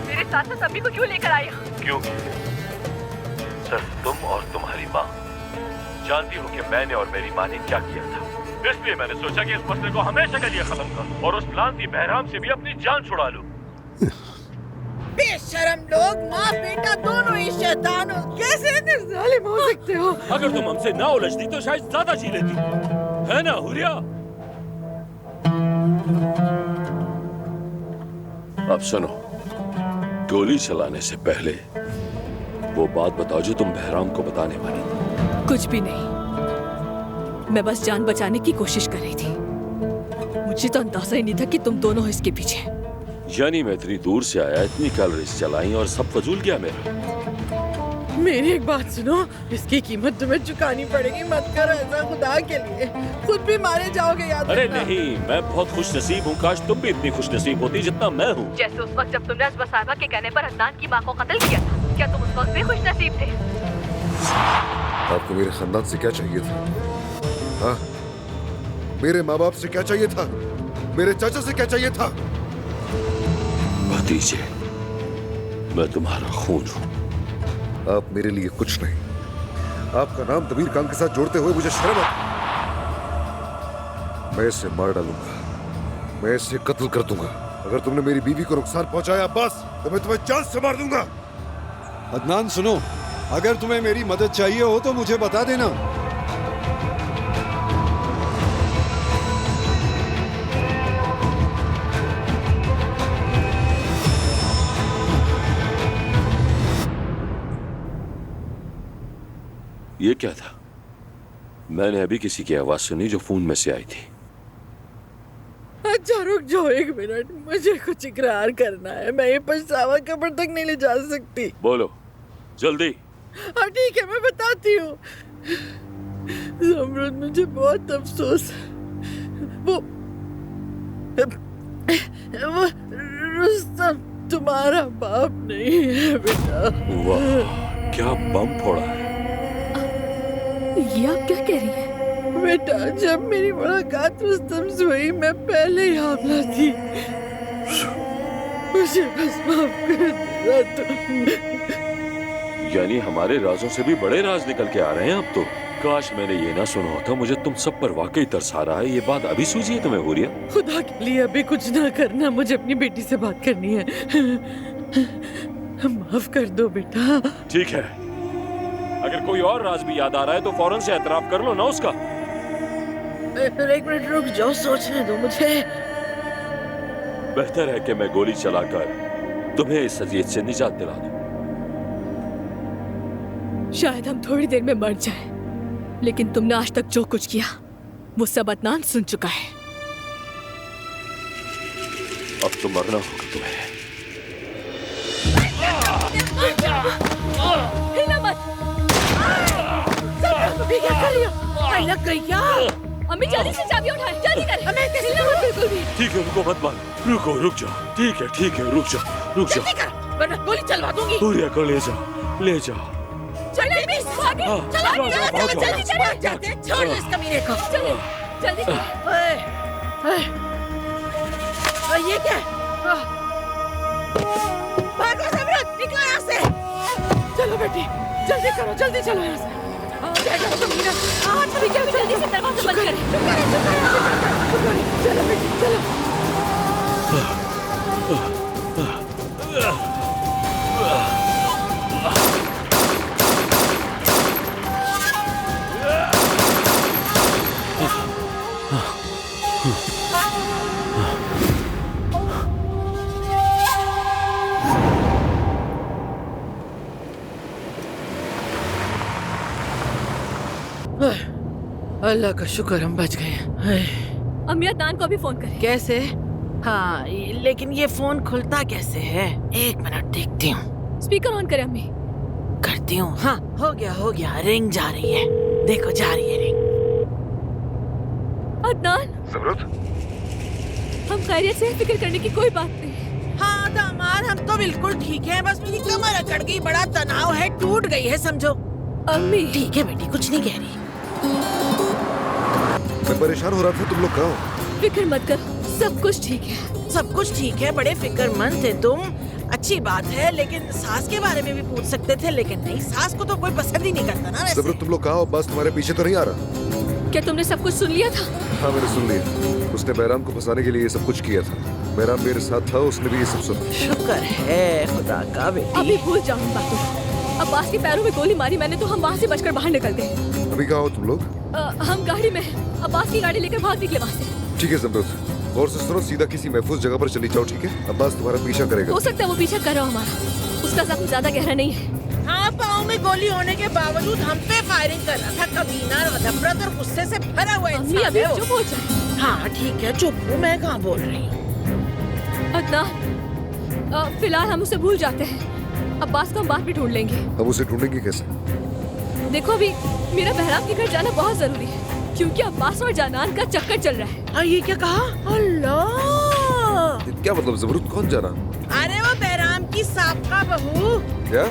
मेरे साथ साथ अम्मी को क्यों लेकर आए? क्यों? सिर्फ तुम और तुम्हारी माँ जानती हो कि मैंने और मेरी माँ ने क्या किया था। इसलिए मैंने सोचा कि इस मसले को हमेशा के लिए खत्म करूं और उस लानती बहराम से भी अपनी जान छुड़ा लूं। बेशरम लोग, माँ बेटा दोनों ही शैतान हो। कैसे इतने जालिम हो सकते हो? अगर तुम हमसे ना उलझती तो शायद ज्यादा जी लेती, है ना हुरिया? अब सुनो, गोली चलाने से पहले वो बात बताओ जो तुम बहराम को बताने वाली थी। कुछ भी नहीं, मैं बस जान बचाने की कोशिश कर रही थी। मुझे तो अंदाजा ही नहीं था कि तुम दोनों हो इसके पीछे। यानी मैं इतनी दूर से आया, इतनी कैलोरीज चलाई और सब फजूल गया मेरा। मेरी एक बात सुनो, इसकी कीमत तुम्हें चुकानी पड़ेगी। मत करो ऐसा खुदा के लिए, खुद भी मारे जाओगे। याद अरे रखना। नहीं, मैं बहुत खुश नसीब हूँ। काश तुम भी इतनी खुश नसीब होती जितना मैं हूँ। जैसे उस वक्त जब तुमने अजमत साहबा के कहने पर अदनान की माँ को कत्ल किया था, क्या तुम उस वक्त भी खुश नसीब थे? आपको मेरे खानदान से क्या चाहिए था? हाँ? मेरे माँ बाप से क्या चाहिए था? मेरे चाचा से क्या चाहिए था? भतीजे, मैं तुम्हारा खून हूँ। आप मेरे लिए कुछ नहीं। आपका नाम दमीर खान के साथ जोड़ते हुए मुझे शर्म आती। मैं इसे मार डालूंगा, मैं इसे कत्ल कर दूंगा। अगर तुमने मेरी बीवी को नुकसान पहुंचाया अब्बास, तो मैं तुम्हें जान से मार दूंगा। अदनान सुनो, अगर तुम्हें मेरी मदद चाहिए हो तो मुझे बता देना। ये क्या था? मैंने अभी किसी की आवाज सुनी जो फोन में से आई थी। अच्छा रुक जाओ 1 मिनट, मुझे कुछ इकरार करना है। मैं ये पछतावा कब्र तक नहीं ले जा सकती। बोलो जल्दी। हाँ ठीक है, मैं बताती हूँ। ज़मरुद, मुझे बहुत अफसोस है। वो रुस्तम तुम्हारा बाप नहीं है बेटा। वाह, क्या बम फोड़ा है। ये आप क्या कह रही हैं? बेटा, जब मेरी मुलाकात रुस्तम से हुई, मैं पहले ही हामला थी। मुझे बस माफ कर देना तुम। यानी हमारे राजों से भी बड़े राज निकल के आ रहे हैं अब तो। काश मैंने ये ना सुना होता। मुझे तुम सब पर वाकई तरस आ रहा है। ये बात अभी सूझी है तुम्हें, हुरिया? खुदा के लिए अभी कुछ ना करना, मुझे अपनी बेटी से बात करनी है। माफ कर दो बेटा। ठीक है, अगर कोई और राज भी याद आ रहा है तो फौरन से एतराफ कर लो ना उसका। एक मिनट रुक जाओ, सोचने दो मुझे। बेहतर है कि मैं गोली चलाकर तुम्हें इस अजियत से निजात दिला दूं। शायद हम थोड़ी देर में मर जाएं, लेकिन तुमने आज तक जो कुछ किया वो सब अदनान सुन चुका है। अब तो मरना होगा तुम्हें। हिला मत। क्या कर रही हो? लग गई क्या? अम्मी जल्दी से चाबी उठाएं, जल्दी करें। हिला मत बिल्कुल भी। ठीक है, रुको मत मारो। रुक जाओ। ठीक है, रुक जाओ। वरना गोली चलवा दूंगी। हुरिया को ले जाओ। चलो मिस, भागे। चलो जल्दी करें। जाते हैं, छोड़ इस कमीने को। चलो जल्दी करें। ये क्या? भागो समरत, निकलो यहाँ से। चलो बेटी, जल्दी करो, जल्दी चलो यहाँ से। जाओ कमीना। अभी क्या, जल्दी से दरवाजा बंद करें। चलो बेटी, चलो। अल्लाह का शुक्र हम बच गए। अम्मी अदनान को भी फोन करें। कैसे? हाँ, लेकिन ये फोन खुलता कैसे है? एक मिनट देखती हूँ। स्पीकर ऑन करें अम्मी। करती हूँ। हाँ, हो गया। रिंग जा रही है, देखो जा रही है रिंग। अदनान, ज़मरुद, हम खैरियत से फिक्र करने की कोई बात नहीं। हाँ दामाद, हम तो बिल्कुल ठीक हैं, बस मेरी कमर अकड़ गई, बड़ा तनाव है, टूट गई है समझो। अम्मी ठीक है बेटी, कुछ नहीं कह रही। मैं परेशान हो रहा था, तुम लोग कहाँ हो? फिक्र मत कर, सब कुछ ठीक है। सब कुछ ठीक है, बड़े फिक्रमंद थे तुम। अच्छी बात है, लेकिन सास के बारे में भी पूछ सकते थे, लेकिन नहीं, सास को तो कोई पसंद ही नहीं करता ना वैसे। ज़मरुद, तुम लोग कहाँ हो? बस तुम्हारे पीछे तो नहीं आ रहा? क्या तुमने सब कुछ सुन लिया था? हाँ, मैंने सुन लिया। उसने बहराम को फंसाने के लिए ये सब कुछ किया था। बहराम मेरे साथ था, उसने भी ये सब सुना। शुक्र है खुदा का बेटी। अभी भूल जाओ इन बातों को। अब्बास के पैरों में गोली मारी मैंने तो हम वहाँ से बचकर बाहर निकल गए। अभी कहाँ हो तुम लोग? हम गाड़ी में हैं। अब्बास की गाड़ी लेकर भाग निकले वहाँ से। ठीक है ज़मरुद, और से सुनो, सीधा किसी महफूज जगह पर चली जाओ, ठीक है? अब्बास तुम्हारा पीछा करेगा। हो सकता है वो पीछा कर रहा हो हमारा। उसका जख्म ज्यादा गहरा नहीं है। हाँ, पाँव में गोली होने के बावजूद हम पे फायरिंग कर रहा था। कमीना, नफरत और गुस्से से भरा हुआ इंसान अभी है वो। चुप हो जाए। हाँ ठीक है, चुप हूँ, मैं कहाँ बोल रही हूँ। अदनान, फिलहाल हम उसे भूल जाते हैं। अब्बास को हम बाद में ढूंढ लेंगे। हम उसे ढूंढेंगे कैसे? देखो अभी मेरा बहराम के घर जाना बहुत जरूरी है, क्योंकि अब्बास और जानान का चक्कर चल रहा है। ये क्या कहा? अल्लाह! क्या मतलब ज़मरुद, कौन जाना? अरे वो बहराम की साबका बहू। क्या?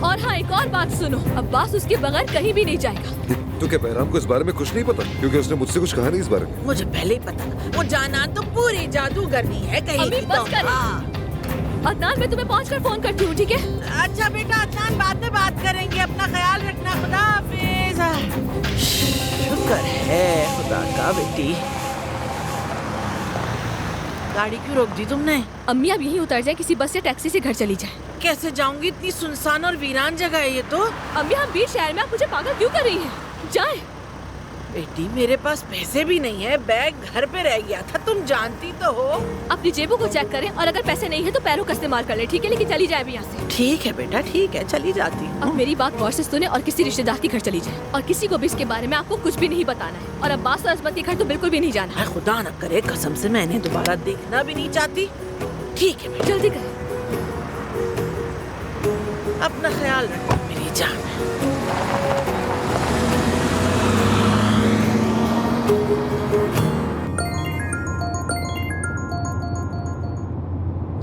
और हाँ, एक और बात सुनो, अब्बास उसके बगैर कहीं भी नहीं जाएगा। तो क्या बहराम को इस बारे में कुछ नहीं पता? क्योंकि उसने मुझसे कुछ कहा नहीं इस बारे में। मुझे पहले ही पता था, वो जानान तो पूरी जादूगरनी है कहीं अभी की। बस तो कर। अदनान, मैं तुम्हें पहुंचकर फोन करती हूँ, ठीक है? अच्छा बेटा, अदनान, बाद में बात करेंगे, अपना ख्याल रखना, खुदा हाफिज। शुक्र है खुदा का बेटी। गाड़ी क्यों रोक दी तुमने? अम्मी अब यहीं उतर जाए, किसी बस या टैक्सी से घर चली जाए। कैसे जाऊंगी? इतनी सुनसान और वीरान जगह है ये तो। अम्मी, हम बीच शहर में, आप मुझे पागल क्यों कर रही हैं? जाए। बेटी, मेरे पास पैसे भी नहीं है, बैग घर पे रह गया था, तुम जानती तो हो। अपनी जेबों को चेक करें, और अगर पैसे नहीं है तो पैरों का इस्तेमाल कर ले, ठीक है? लेकिन चली जाए अभी यहाँ से। ठीक है बेटा, ठीक है, चली जाती हूँ। अब मेरी बात गौर से सुने और किसी रिश्तेदार के घर चली जाए, और किसी को भी इसके बारे में आपको कुछ भी नहीं बताना है। और अब्बास और अजमत के घर तो बिल्कुल भी नहीं जाना। खुदा न करे, कसम से मैं इन्हें दोबारा देखना भी नहीं चाहती। ठीक है बेटा, जल्दी करें। अपना ख्याल रखना मेरी जान।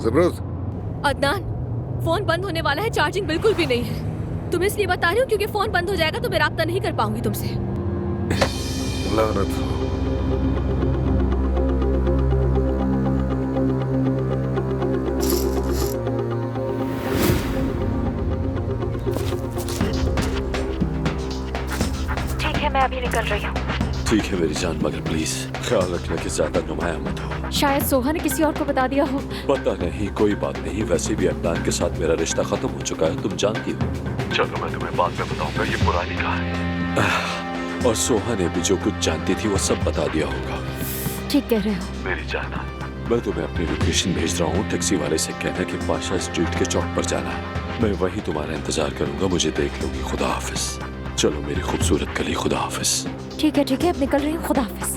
ज़मरुद, अदनान, फोन बंद होने वाला है, चार्जिंग बिल्कुल भी नहीं है। तुम्हें इसलिए बता रही हूँ क्योंकि फोन बंद हो जाएगा तो मैं राब्ता नहीं कर पाऊंगी तुमसे। लानत हो। अभी निकल रही हूँ। ठीक है मेरी जान, मगर प्लीज ख्याल रखना कि ज्यादा नुमाया मत हो। शायद सोहा ने किसी और को बता दिया हो। पता नहीं, कोई बात नहीं। वैसे भी अदनान के साथ मेरा रिश्ता खत्म हो चुका है, तुम जानती हो। चलो मैं तुम्हें बाद में बताऊंगा, ये पुरानी कहानी है। और सोहा ने भी जो कुछ जानती थी वो सब बता दिया होगा। ठीक कह रहे हो मेरी जान, मैं तुम्हें अपनी लोकेशन भेज रहा हूँ। टैक्सी वाले से कहना कि पाशा स्ट्रीट के चौक पर जाना है। मैं वहीं तुम्हारा इंतजार करूंगा, मुझे देख लोगी। खुदा हाफिज। चलो मेरी खूबसूरत कली, खुदा हाफिज। ठीक है अब निकल रही हूँ। खुदा हाफिज।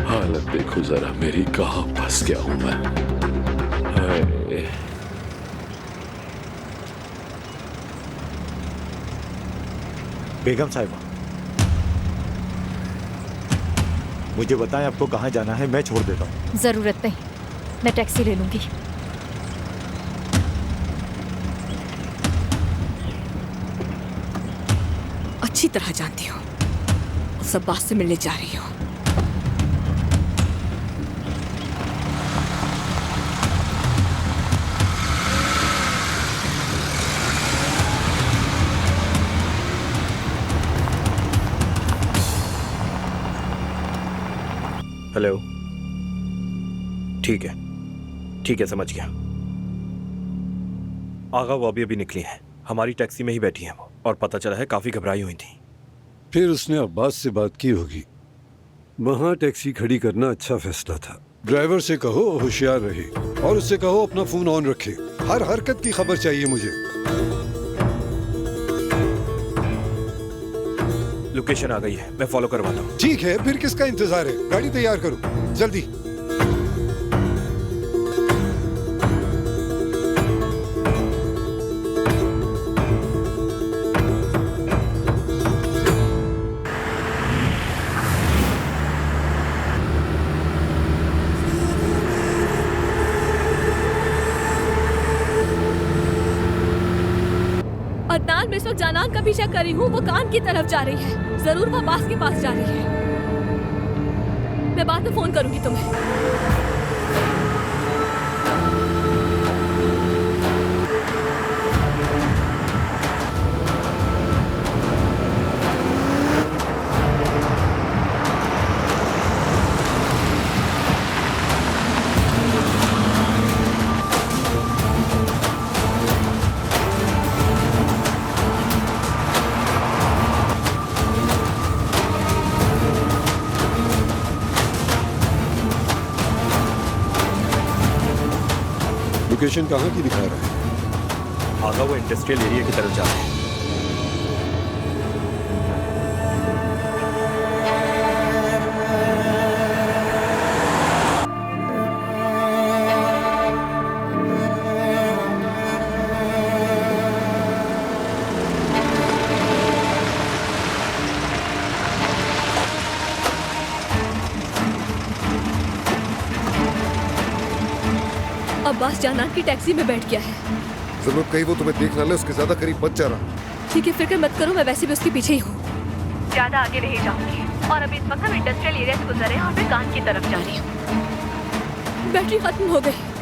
हालत देखो जरा मेरी, कहाँ फंस गया हूँ मैं। हाय। बेगम साहिबा, मुझे बताएं आपको कहाँ जाना है, मैं छोड़ देता हूँ। जरूरत नहीं, मैं टैक्सी ले लूंगी। अच्छी तरह जानती हो, उस अब्बास से मिलने जा रही हो। हेलो। ठीक है समझ गया। आगा वो अभी निकली हैं, हमारी टैक्सी में ही बैठी हैं वो, और पता चला है काफी घबराई हुई थी। फिर उसने अब्बास से बात की होगी। वहाँ टैक्सी खड़ी करना अच्छा फैसला था। ड्राइवर से कहो होशियार रहे, और उससे कहो अपना फोन ऑन रखे। हर हरकत की खबर चाहिए मुझे। लोकेशन आ गई है, मैं फॉलो करवाता हूँ। ठीक है, फिर किसका इंतजार है? गाड़ी तैयार करो जल्दी। अदनान, मैं इस वक्त जानान का पीछा कर रही हूँ। वो कान की तरफ जा रही है। जरूर वो अब्बास के पास जा रही है। मैं बाद में फोन करूंगी तुम्हें। लोकेशन कहाँ की दिखा रहा है? आगा वो इंडस्ट्रियल एरिया की तरफ जा रहे हैं। अब्बास जानान की टैक्सी में बैठ गया है। जरूरत कहीं वो तुम्हें देख ना ले, उसके ज्यादा करीब मत जा रहा। ठीक है, फिक्र मत करो, मैं वैसे भी उसके पीछे ही हूँ। ज्यादा आगे नहीं जाऊंगी। और अभी इस वक्त हम इंडस्ट्रियल एरिया से गुजर रहे हैं और मैं कान की तरफ जा रही हूँ। बैटरी खत्म हो गई।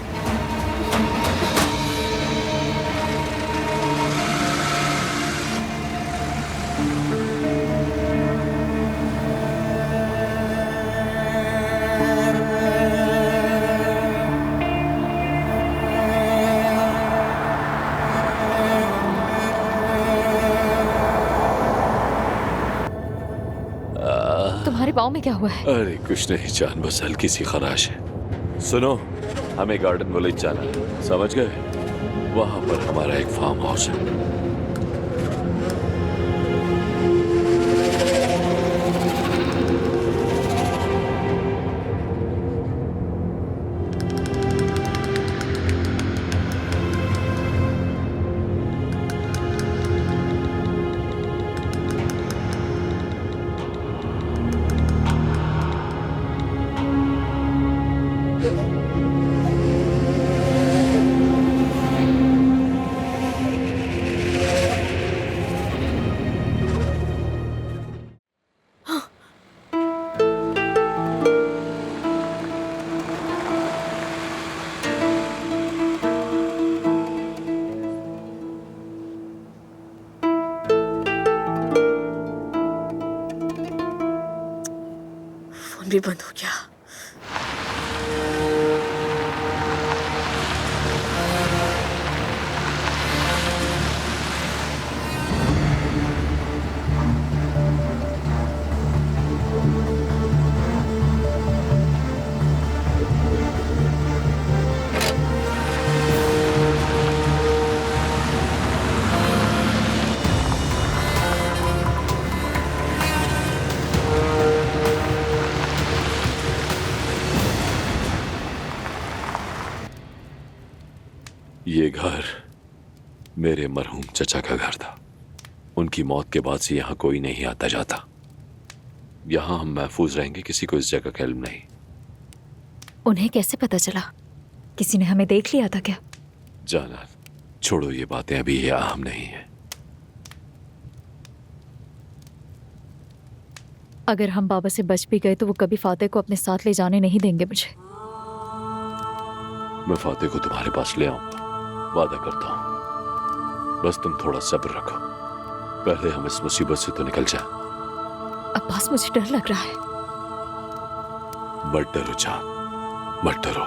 तुम्हारे पाँव में क्या हुआ है? अरे कुछ नहीं जान, बस हल्की सी खराश है। सुनो, हमें गार्डन विलेज जाना है, समझ गए? वहां पर हमारा एक फार्म हाउस है। भी बंद हो गया। ये घर मेरे मरहूम चचा का घर था। उनकी मौत के बाद से यहाँ कोई नहीं आता जाता। यहाँ हम महफूज रहेंगे, किसी को इस जगह का इल्म नहीं। उन्हें कैसे पता चला? किसी ने हमें देख लिया था क्या? जाना, छोड़ो ये बातें, अभी ये अहम नहीं है। अगर हम बाबा से बच भी गए तो वो कभी फातेह को अपने साथ ले जाने नहीं देंगे मुझे। मैं फातेह को तुम्हारे पास ले आऊंगा, वादा करता हूं। बस तुम थोड़ा सब्र रखो, पहले हम इस मुसीबत से तो निकल जाए। अब्बास, मुझे डर लग रहा है। मत डरो जान, मत डरो,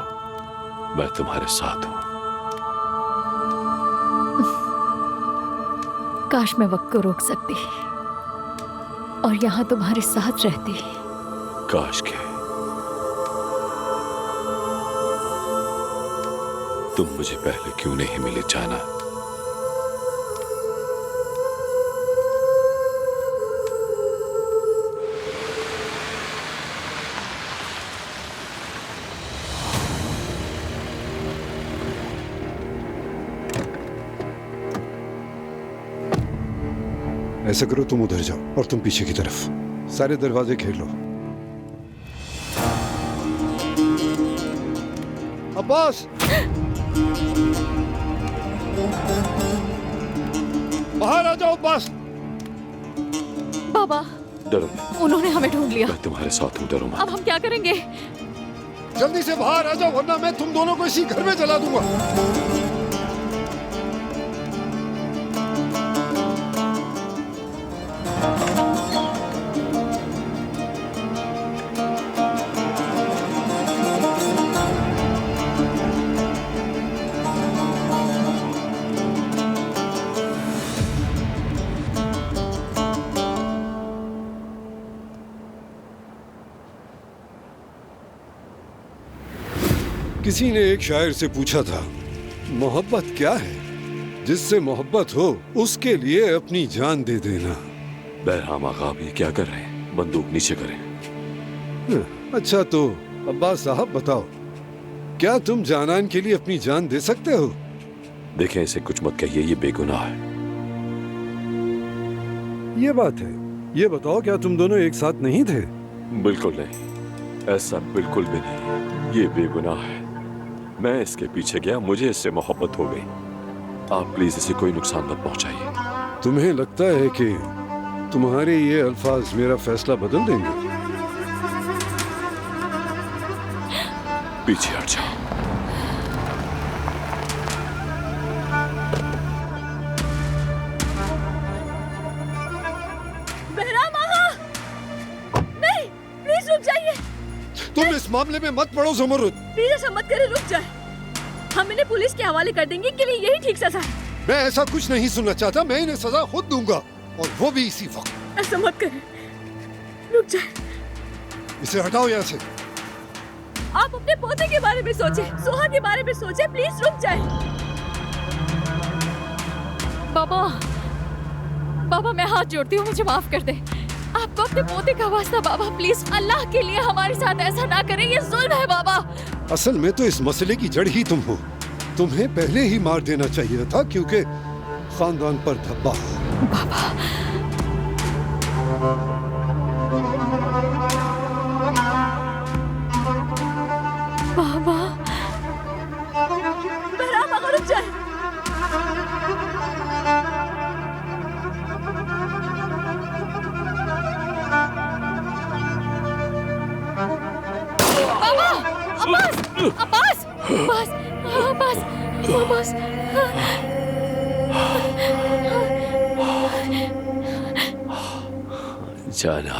मैं तुम्हारे साथ हूं। काश मैं वक्त को रोक सकती और यहाँ तुम्हारे साथ रहती। काश के तुम मुझे पहले क्यों नहीं मिले जाना। ऐसा करो, तुम उधर जाओ और तुम पीछे की तरफ। सारे दरवाजे घेर लो। अब्बास, बाहर आ जाओ अब्बास। बाबा, डरो, उन्होंने हमें ढूंढ लिया। मैं तुम्हारे साथ हूं, डरो मत। अब हम क्या करेंगे? जल्दी से बाहर आ जाओ वरना मैं तुम दोनों को इसी घर में जला दूंगा। किसी ने एक शायर से पूछा था, मोहब्बत क्या है? जिससे मोहब्बत हो उसके लिए अपनी जान दे देना। बहराम आका, आप ये क्या कर रहे हैं? बंदूक नीचे करें। अच्छा तो अब्बास साहब बताओ, क्या तुम जानान के लिए अपनी जान दे सकते हो? देखें, इसे कुछ मत कहिए, ये बेगुनाह है। ये बात है। ये बताओ, क्या तुम दोनों एक साथ नहीं थे? बिल्कुल नहीं, ऐसा बिल्कुल भी नहीं। ये बेगुनाह है। मैं इसके पीछे गया, मुझे इससे मोहब्बत हो गई। आप प्लीज इसे कोई नुकसान मत पहुंचाइए। तुम्हें लगता है कि तुम्हारे ये अल्फाज मेरा फैसला बदल देंगे? पीछे हट जाओ। बहराम आगा! नहीं, प्लीज रुक जाइए। तुम इस मामले में मत पड़ो ज़मुरुद। प्लीज ऐसा मत करें, रुक जाए। हम इन्हें पुलिस के हवाले कर देंगे कि यही ठीक सजा है। मैं ऐसा कुछ नहीं सुनना चाहता। मैं इन्हें सजा खुद दूंगा, और वो भी इसी वक्त। ऐसा मत करें, रुक जाए। इसे हटाओ यहाँ से। आप अपने पोते के बारे में सोचे, सोहा के बारे में सोचे। प्लीज रुक जाए। बाबा, बाबा मैं हाथ जोड़ती हूँ, मुझे माफ कर दे। आपको अपने पोते का वास्ता बाबा, प्लीज अल्लाह के लिए हमारे साथ ऐसा ना करें, ये जुल्म है बाबा। असल में तो इस मसले की जड़ ही तुम हो। तुम्हें पहले ही मार देना चाहिए था, क्योंकि खानदान पर धब्बा। बाबा, बाबा, बहराम आगा, रुक जाए। बाबा, अब्बास, अब्बास, अब्बास, अब्बास, अब्बास। जाना।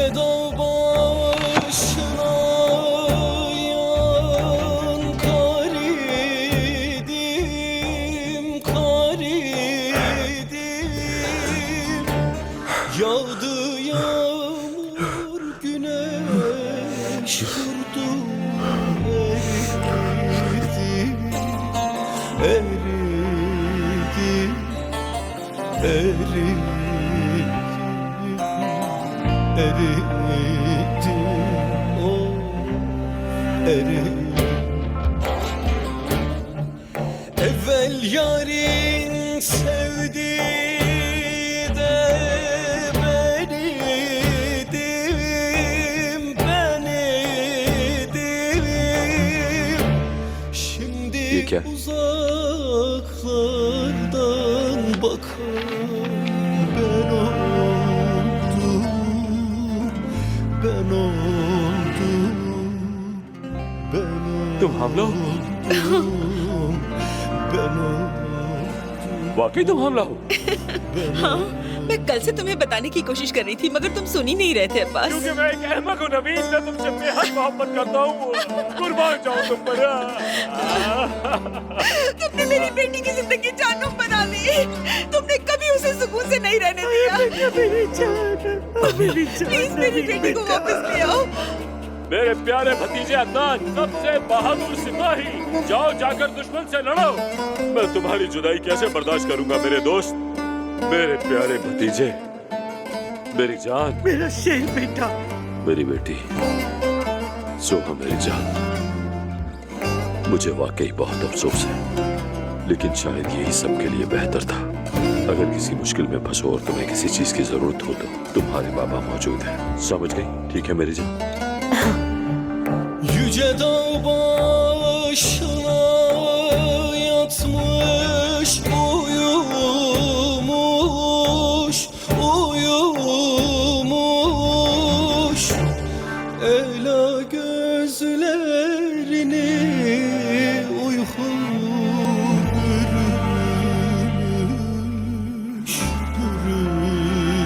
Yüce dağ başına yan kar idim, kar idim. Yağdı yağmur, güneş vurdu, eridim, eridim, eridim, oh, eridim. Evvel yarin sevdi de ben idim, ben idim. Şimdi uzaklardan bakan ben oldum, ben oldum, ben oldum. तुम हमला हो? वाकई तुम हमला हो? हाँ, मैं कल से तुम्हें बताने की कोशिश कर रही थी मगर तुम सुन ही नहीं रहे थे अब्बास। क्योंकि मैं एक अहमक हूँ नवीन, मैं तुमसे बेहद मोहब्बत करता हूँ, कुर्बान जाऊँ तुम पर। तुमने मेरी बेटी की जिंदगी जानूं बना ली। तुमने कभी उसे सुकून से नहीं रहने दिया। प्लीज मेरी बेटी को वापस ले आओ। मेरे प्यारे भतीजे अदनान, सबसे बहादुर सिपाही, जाओ जाकर दुश्मन से लड़ो। मैं तुम्हारी जुदाई कैसे बर्दाश्त करूंगा मेरे दोस्त, मेरे प्यारे भतीजे, मेरी जान, मेरा शेर बेटा, मेरी बेटी सोहा, मेरी जान। मुझे वाकई बहुत अफसोस है, लेकिन शायद यही सबके लिए बेहतर था। अगर किसी मुश्किल में फंसो और तुम्हें किसी चीज की जरूरत हो तो तुम्हारे बाबा मौजूद हैं। समझ गई? ठीक है मेरी जान। Yüce dağ başına yatmış, uyumuş, uyumuş. Ela gözlerini uyku bürümüş, bürümüş,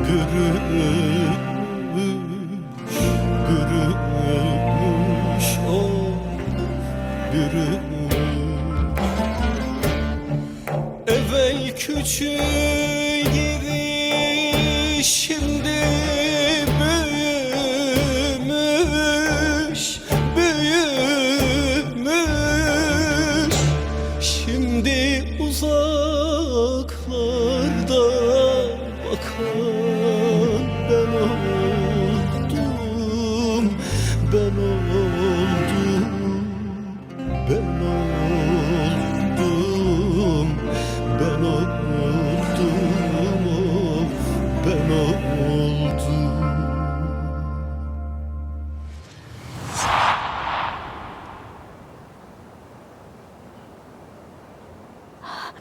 bürümüş. Bürümüş, oh, bürümüş. Evvel küçük iri, şimdi büyümüş, büyümüş. Şimdi uzaklarda bakan ben oldum, ben oldum, ben oldum, ben oldum, ben oldum.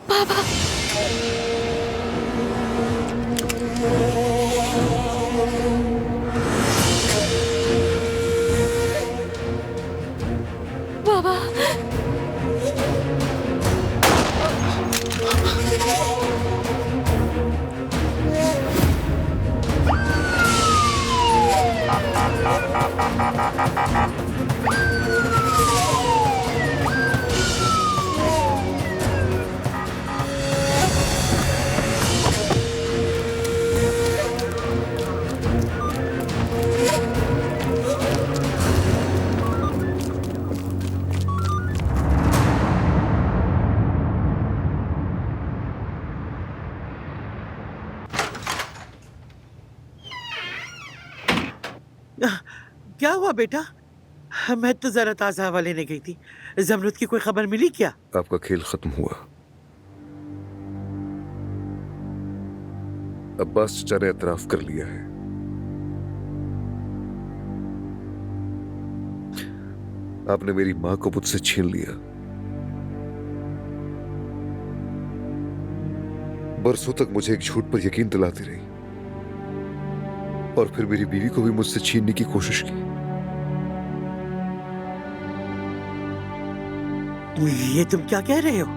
Baba. Baba. क्या हुआ बेटा? मैं तो जरा ताजा हवा लेने गई थी। जमरुद की कोई खबर मिली क्या? आपका खेल खत्म हुआ। अब्बास चाचा ने एतराफ कर लिया है। आपने मेरी मां को मुझसे छीन लिया। बरसों तक मुझे एक झूठ पर यकीन दिलाती रही और फिर मेरी बीवी को भी मुझसे छीनने की कोशिश की। ये तुम क्या कह रहे हो?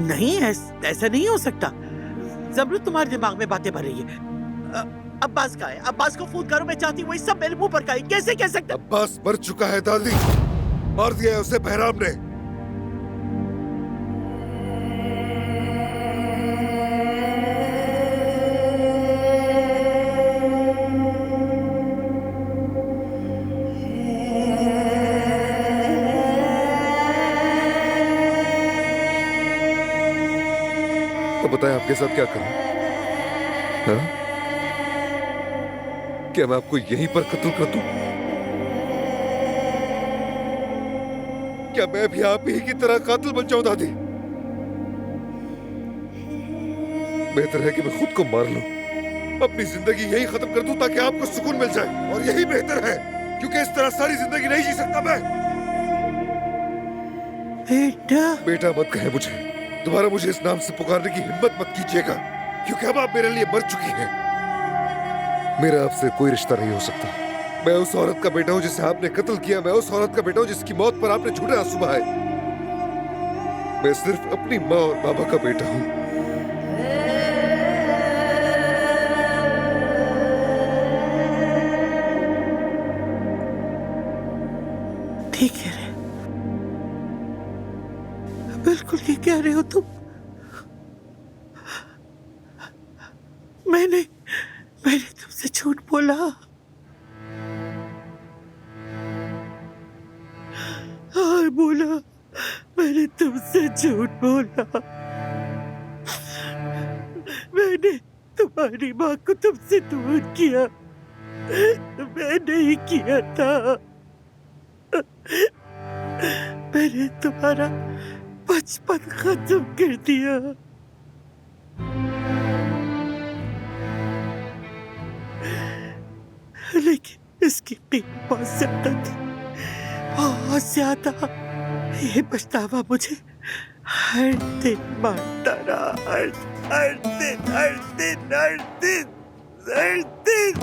नहीं, ऐसा नहीं हो सकता। जबरन तुम्हारे दिमाग में बातें भर रही है। अब्बास का है, अब्बास को फोन करो, मैं चाहती हूँ वही सब मेरे मुंह पर कहे। कैसे कह सकते? अब्बास मर चुका है दादी, मार दिया है उसे बहराम ने। तो बताएं आपके साथ क्या करूं? हाँ? क्या मैं आपको यहीं पर कत्ल कर दूं? क्या मैं भी आप ही की तरह कातिल बन जाऊं दादी? बेहतर है कि मैं खुद को मार लूं, अपनी जिंदगी यही खत्म कर दूं ताकि आपको सुकून मिल जाए। और यही बेहतर है, क्योंकि इस तरह सारी जिंदगी नहीं जी सकता मैं। बेटा, बेटा मत कहे मुझे, दोबारा मुझे इस नाम से पुकारने की हिम्मत मत कीजिएगा, क्योंकि अब आप मेरे लिए मर चुकी हैं। मेरा आपसे कोई रिश्ता नहीं हो सकता। मैं उस औरत का बेटा हूं जिसे आपने कत्ल किया, मैं उस औरत का बेटा हूं जिसकी मौत पर आपने झूठे आंसू बहाए। मैं सिर्फ अपनी माँ और बाबा का बेटा हूं। ठीक है, बिल्कुल ठीक कह रहे हो तुम। मैंने तुमसे झूठ बोला। और बोला, मैंने तुमसे झूठ बोला। मैंने तुम्हारी माँ को तुमसे दूर किया, मैं नहीं किया था। मैंने तुम्हारा बचपन खत्म कर दिया। लेकिन इसकी कीमत बहुत ज्यादा थी, बहुत ज्यादा। ये पछतावा मुझे हर दिन मारता रहा, हर दिन, हर दिन, हर दिन, हर दिन।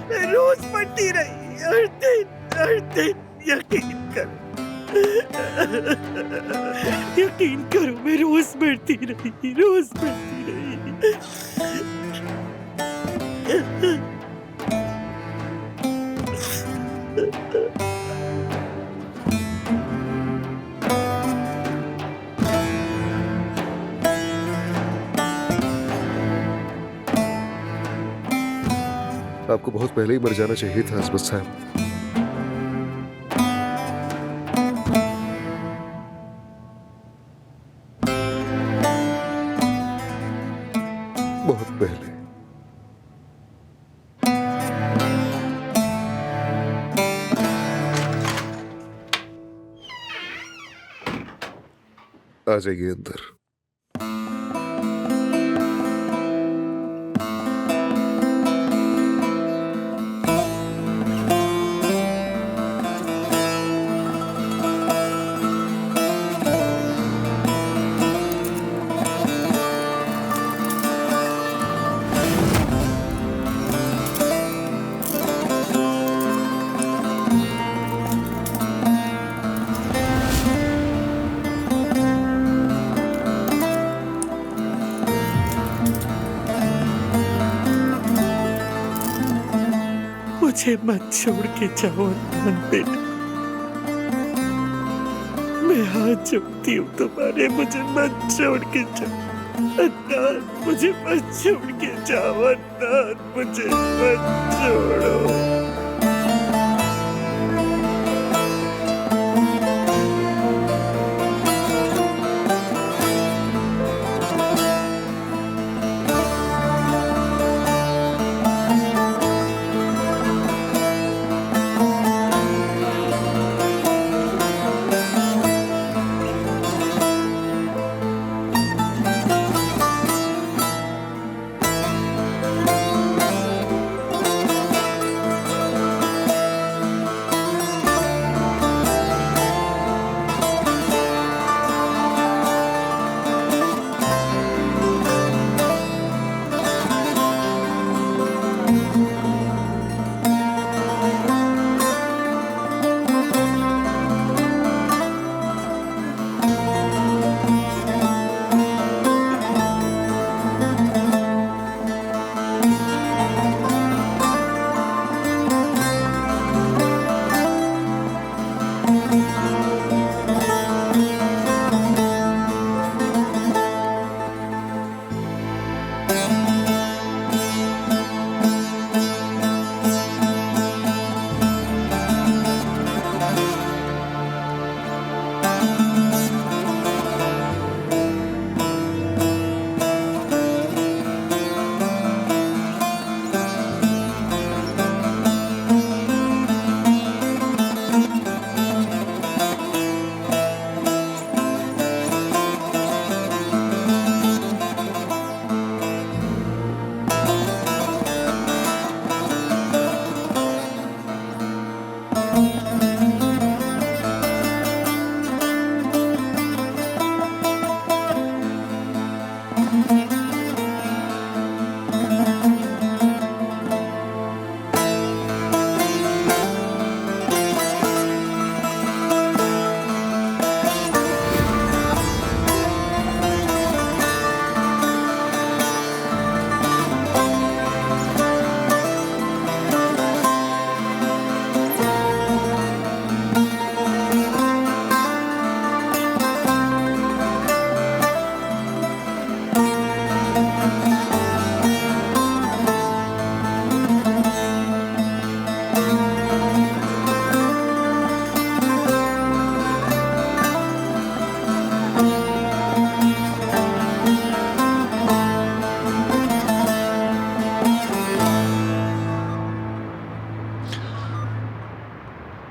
मैं रोज पढ़ती रही, हर दिन। यकीन करो, मैं रोज पढ़ती रही, रोज पढ़ती रही। आपको बहुत पहले ही मर जाना चाहिए था असबत साहब। बहुत पहले। आ जाइए अंदर। मुझे मत छोड़ के जाओ अदनान बेटा, मैं हाथ जोड़ती हूँ तुम्हारे, मुझे मत छोड़ के जाओ अदनान, मुझे मत छोड़ के जाओ अदनान, मुझे मत छोड़ो।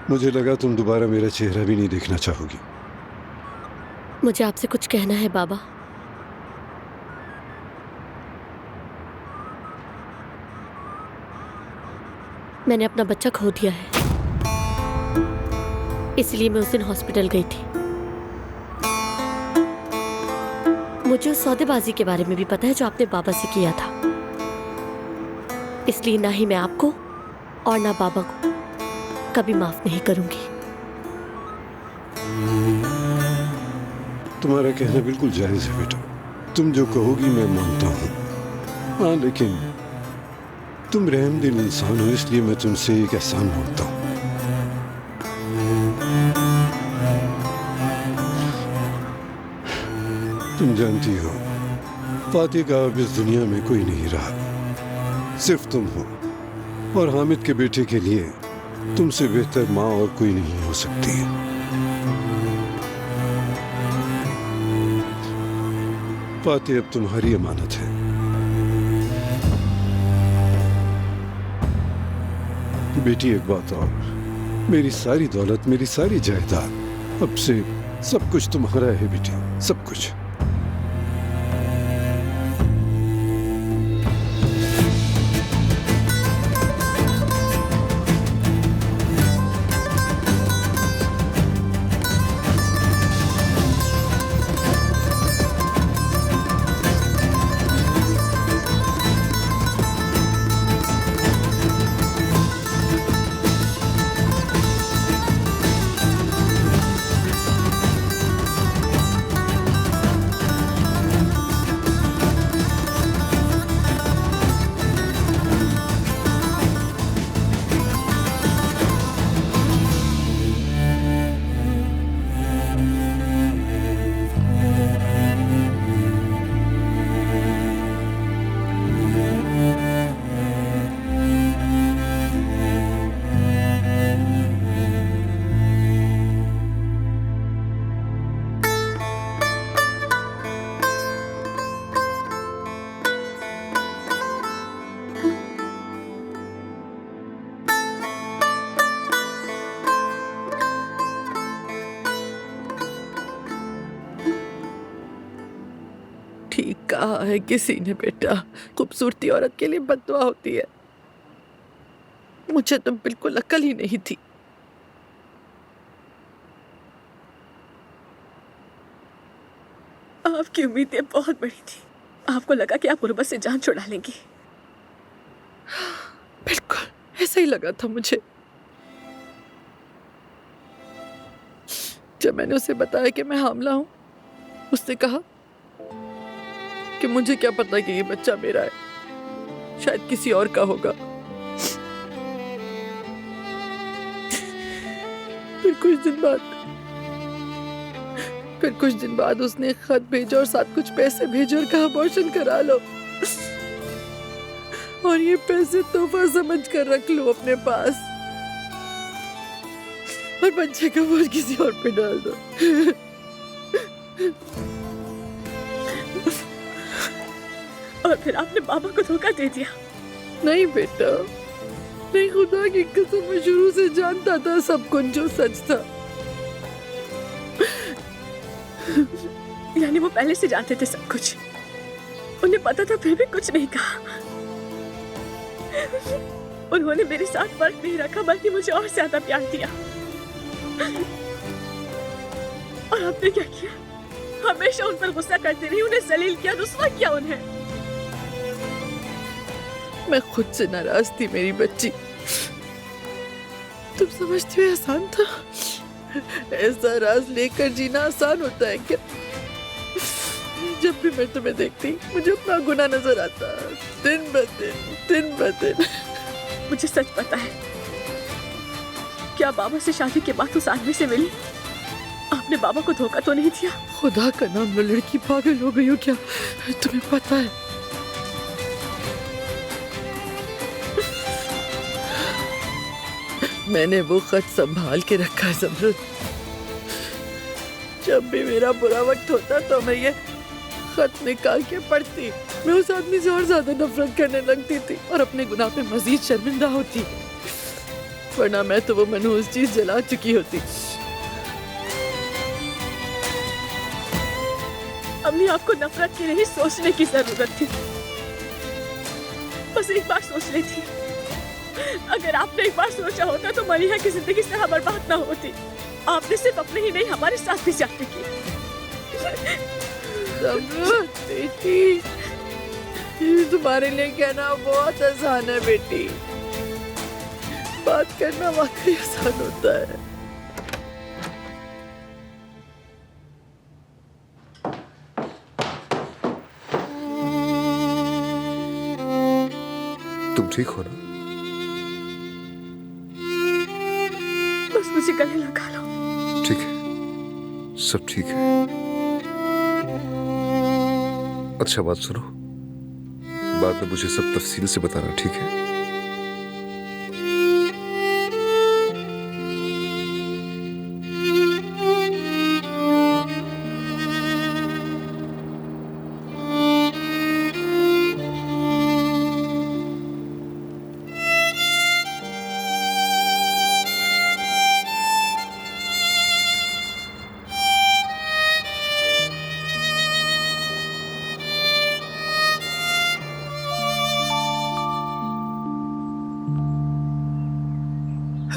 मुझे लगा तुम दोबारा मेरा चेहरा भी नहीं देखना चाहोगी। मुझे आपसे कुछ कहना है बाबा। मैंने अपना बच्चा खो दिया है, इसलिए मैं उस दिन हॉस्पिटल गई थी। मुझे उस सौदेबाजी के बारे में भी पता है जो आपने बाबा से किया था, इसलिए ना ही मैं आपको और ना बाबा को कभी माफ नहीं करूंगी। तुम्हारा कहना बिल्कुल जायज है बेटा, तुम जो कहोगी मैं मानता हूँ। हाँ, लेकिन तुम रहमदिल इंसान हो, इसलिए मैं तुमसे एक एहसान मांगता हूँ। तुम जानती हो फातिह का अब इस दुनिया में कोई नहीं रहा, सिर्फ तुम हो, और हामिद के बेटे के लिए तुमसे बेहतर माँ और कोई नहीं हो सकती। फातिह अब तुम्हारी अमानत है। बेटी एक बात और, मेरी सारी दौलत, मेरी सारी जायदाद, अब से सब कुछ तुम्हारा है बेटी, सब कुछ। ठीक कहा है किसी ने बेटा, खूबसूरती औरत के लिए बददुआ होती है। मुझे तो बिल्कुल अक्ल ही नहीं थी। आपकी उम्मीदें बहुत बड़ी थी, आपको लगा कि आप गुर्बत से जान छुड़ा लेंगी। बिल्कुल ऐसा ही लगा था मुझे। जब मैंने उसे बताया कि मैं हामला हूं, उसने कहा कि मुझे क्या पता कि ये बच्चा मेरा है, शायद किसी और का होगा। फिर कुछ दिन बाद उसने खत भेजा और साथ कुछ पैसे भेजे और कहा अबॉर्शन करा लो और ये पैसे तोहफा समझ कर रख लो अपने पास और बच्चे का बोझ किसी और पे डाल दो। और फिर आपने बाबा को धोखा दे दिया। नहीं बेटा, नहीं, खुदा की कसम मैं शुरू से जानता था सब कुछ जो सच था। यानी वो पहले से जानते थे सब कुछ, उन्हें पता था फिर भी कुछ नहीं कहा। उन्होंने मेरे साथ फर्क नहीं रखा बल्कि मुझे और ज्यादा प्यार दिया। और आपने क्या किया? हमेशा उन पर गुस्सा करती रही, उन्हें जलील किया, रुस्वा किया उन्हें। मैं खुद से नाराज थी मेरी बच्ची। तुम समझती हो आसान था? ऐसा राज लेकर जीना आसान होता है क्या? जब भी मैं तुम्हें देखती मुझे अपना गुनाह नजर आता, दिन ब दिन। मुझे सच पता है। क्या बाबा से शादी के बाद उस आदमी से मिली? आपने बाबा को धोखा तो नहीं दिया? खुदा का नाम लो, लड़की पागल हो गई हो क्या? तुम्हें पता है मैंने वो खत संभाल के रखा है ज़मरुद। जब भी मेरा बुरा वक्त होता तो मैं ये खत निकाल के पढ़ती। मैं उस आदमी से और ज्यादा नफरत करने लगती थी और अपने गुनाह पे मजीद शर्मिंदा होती, वरना मैं तो वो मनहूस चीज जला चुकी होती। अम्मी, आपको नफरत की नहीं सोचने की जरूरत थी। बस एक बार सोच लेती। अगर आपने एक बार सोचा होता तो मरीहा की जिंदगी से हम बर्बाद ना होती। आपने सिर्फ अपने ही नहीं हमारे साथ भी जाती की। बेटी, ये तुम्हारे लिए कहना बहुत आसान है बेटी, बात करना वाकई आसान होता है। तुम ठीक हो ना? बस मुझे गले लगा लो। ठीक है, सब ठीक है। अच्छा बात सुनो, बाद में मुझे सब तफसील से बताना, ठीक है?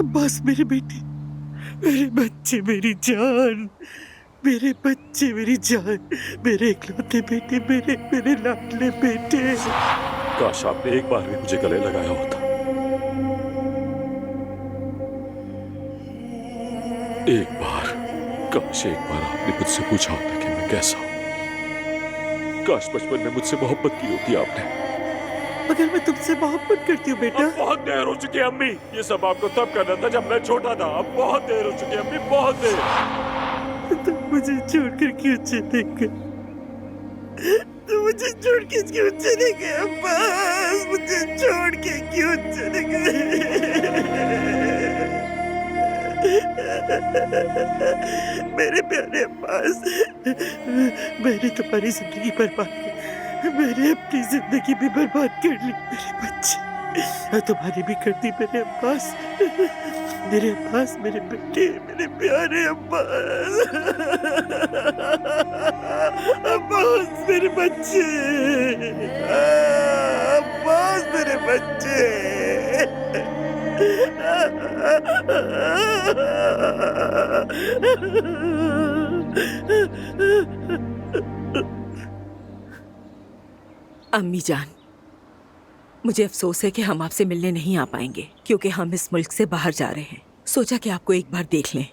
बस मेरे बेटे, मेरे बच्चे, मेरी जान, मेरे बच्चे, मेरी जान, मेरे इकलौते बेटे, मेरे लाडले बेटे। काश आपने एक बार भी मुझे गले लगाया होता। एक बार, काश एक बार आपने मुझसे पूछा होता कि मैं कैसा हूं। काश बचपन में मुझसे मोहब्बत की होती आपने। मगर मैं तुमसे मोहब्बत करती हूँ बेटा। अब बहुत देर हो चुकी है अम्मी, ये सब आपको तब करना था जब मैं छोटा था। अब बहुत देर हो चुकी है अम्मी, बहुत देर। तुम मुझे छोड़कर क्यों चले गए? तुम मुझे छोड़ के क्यों चले गए अब्बास? मुझे छोड़ के क्यों चले गए? मेरे प्यारे अब्बास, मैंने तुम्हारी जिंदगी बर्बाद कर, मैंने अपनी जिंदगी भी बर्बाद कर ली। मेरे बच्चे, तुम्हारी भी कर दी मेरे अब्बास, मेरे अब्बास, मेरे बेटे, मेरे प्यारे अब्बास, अब्बास मेरे बच्चे, अब्बास मेरे बच्चे। अम्मी जान, मुझे अफसोस है कि हम आपसे मिलने नहीं आ पाएंगे क्योंकि हम इस मुल्क से बाहर जा रहे हैं। सोचा कि आपको एक बार देख लें।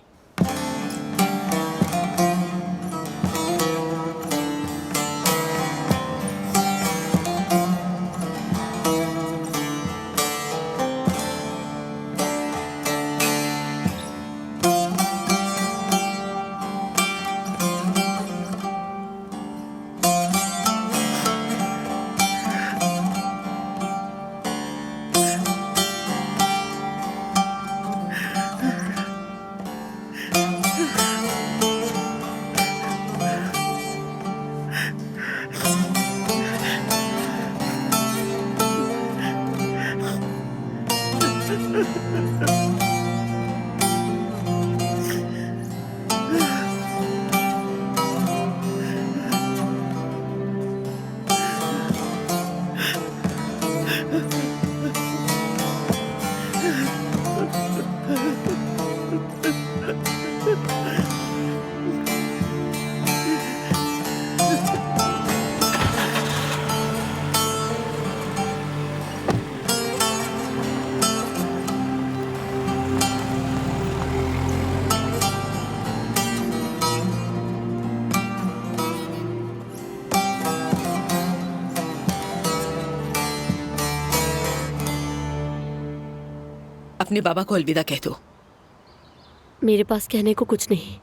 अपने बाबा को अलविदा कह दो। मेरे पास कहने को कुछ नहीं।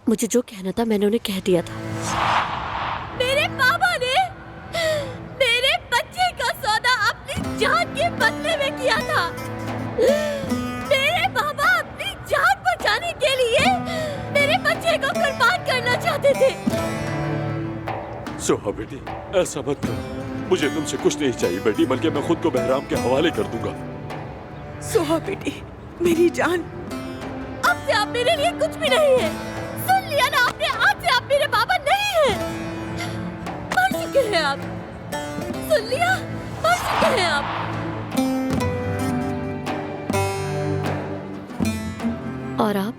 मुझे जो कहना था मैंने उन्हें कह दिया था। मेरे बाबा ने मेरे बच्चे का सौदा अपनी जान के बदले में किया था। मेरे बाबा अपनी जान बचाने के लिए मेरे बच्चे को कुर्बान करना चाहते थे। सोहा बेटी, ऐसा मत करो। मुझे तुमसे कुछ नहीं चाहिए बेटी, बल्कि मैं खुद को बहराम के हवाले कर दूंगा। सोहा बेटी, मेरी जान, अब से आप मेरे लिए कुछ भी नहीं है। सुन लिया ना आपने, आज से आप मेरे बाबा नहीं हैं। मर चुके हैं आप। सुन लिया, मर चुके हैं आप। और आप?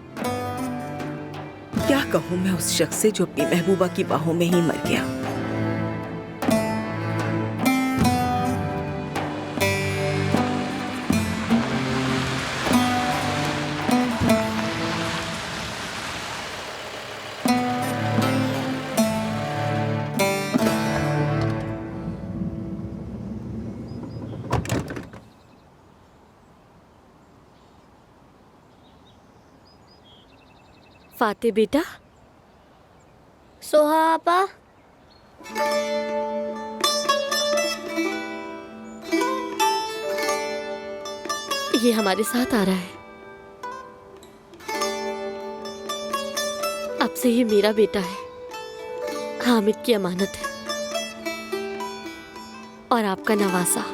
क्या कहूँ मैं उस शख्स से जो अपनी महबूबा की बाहों में ही मर गया। फाते बेटा। सोहा आपा, ये हमारे साथ आ रहा है। अब से ये मेरा बेटा है, हामिद की अमानत है और आपका नवासा।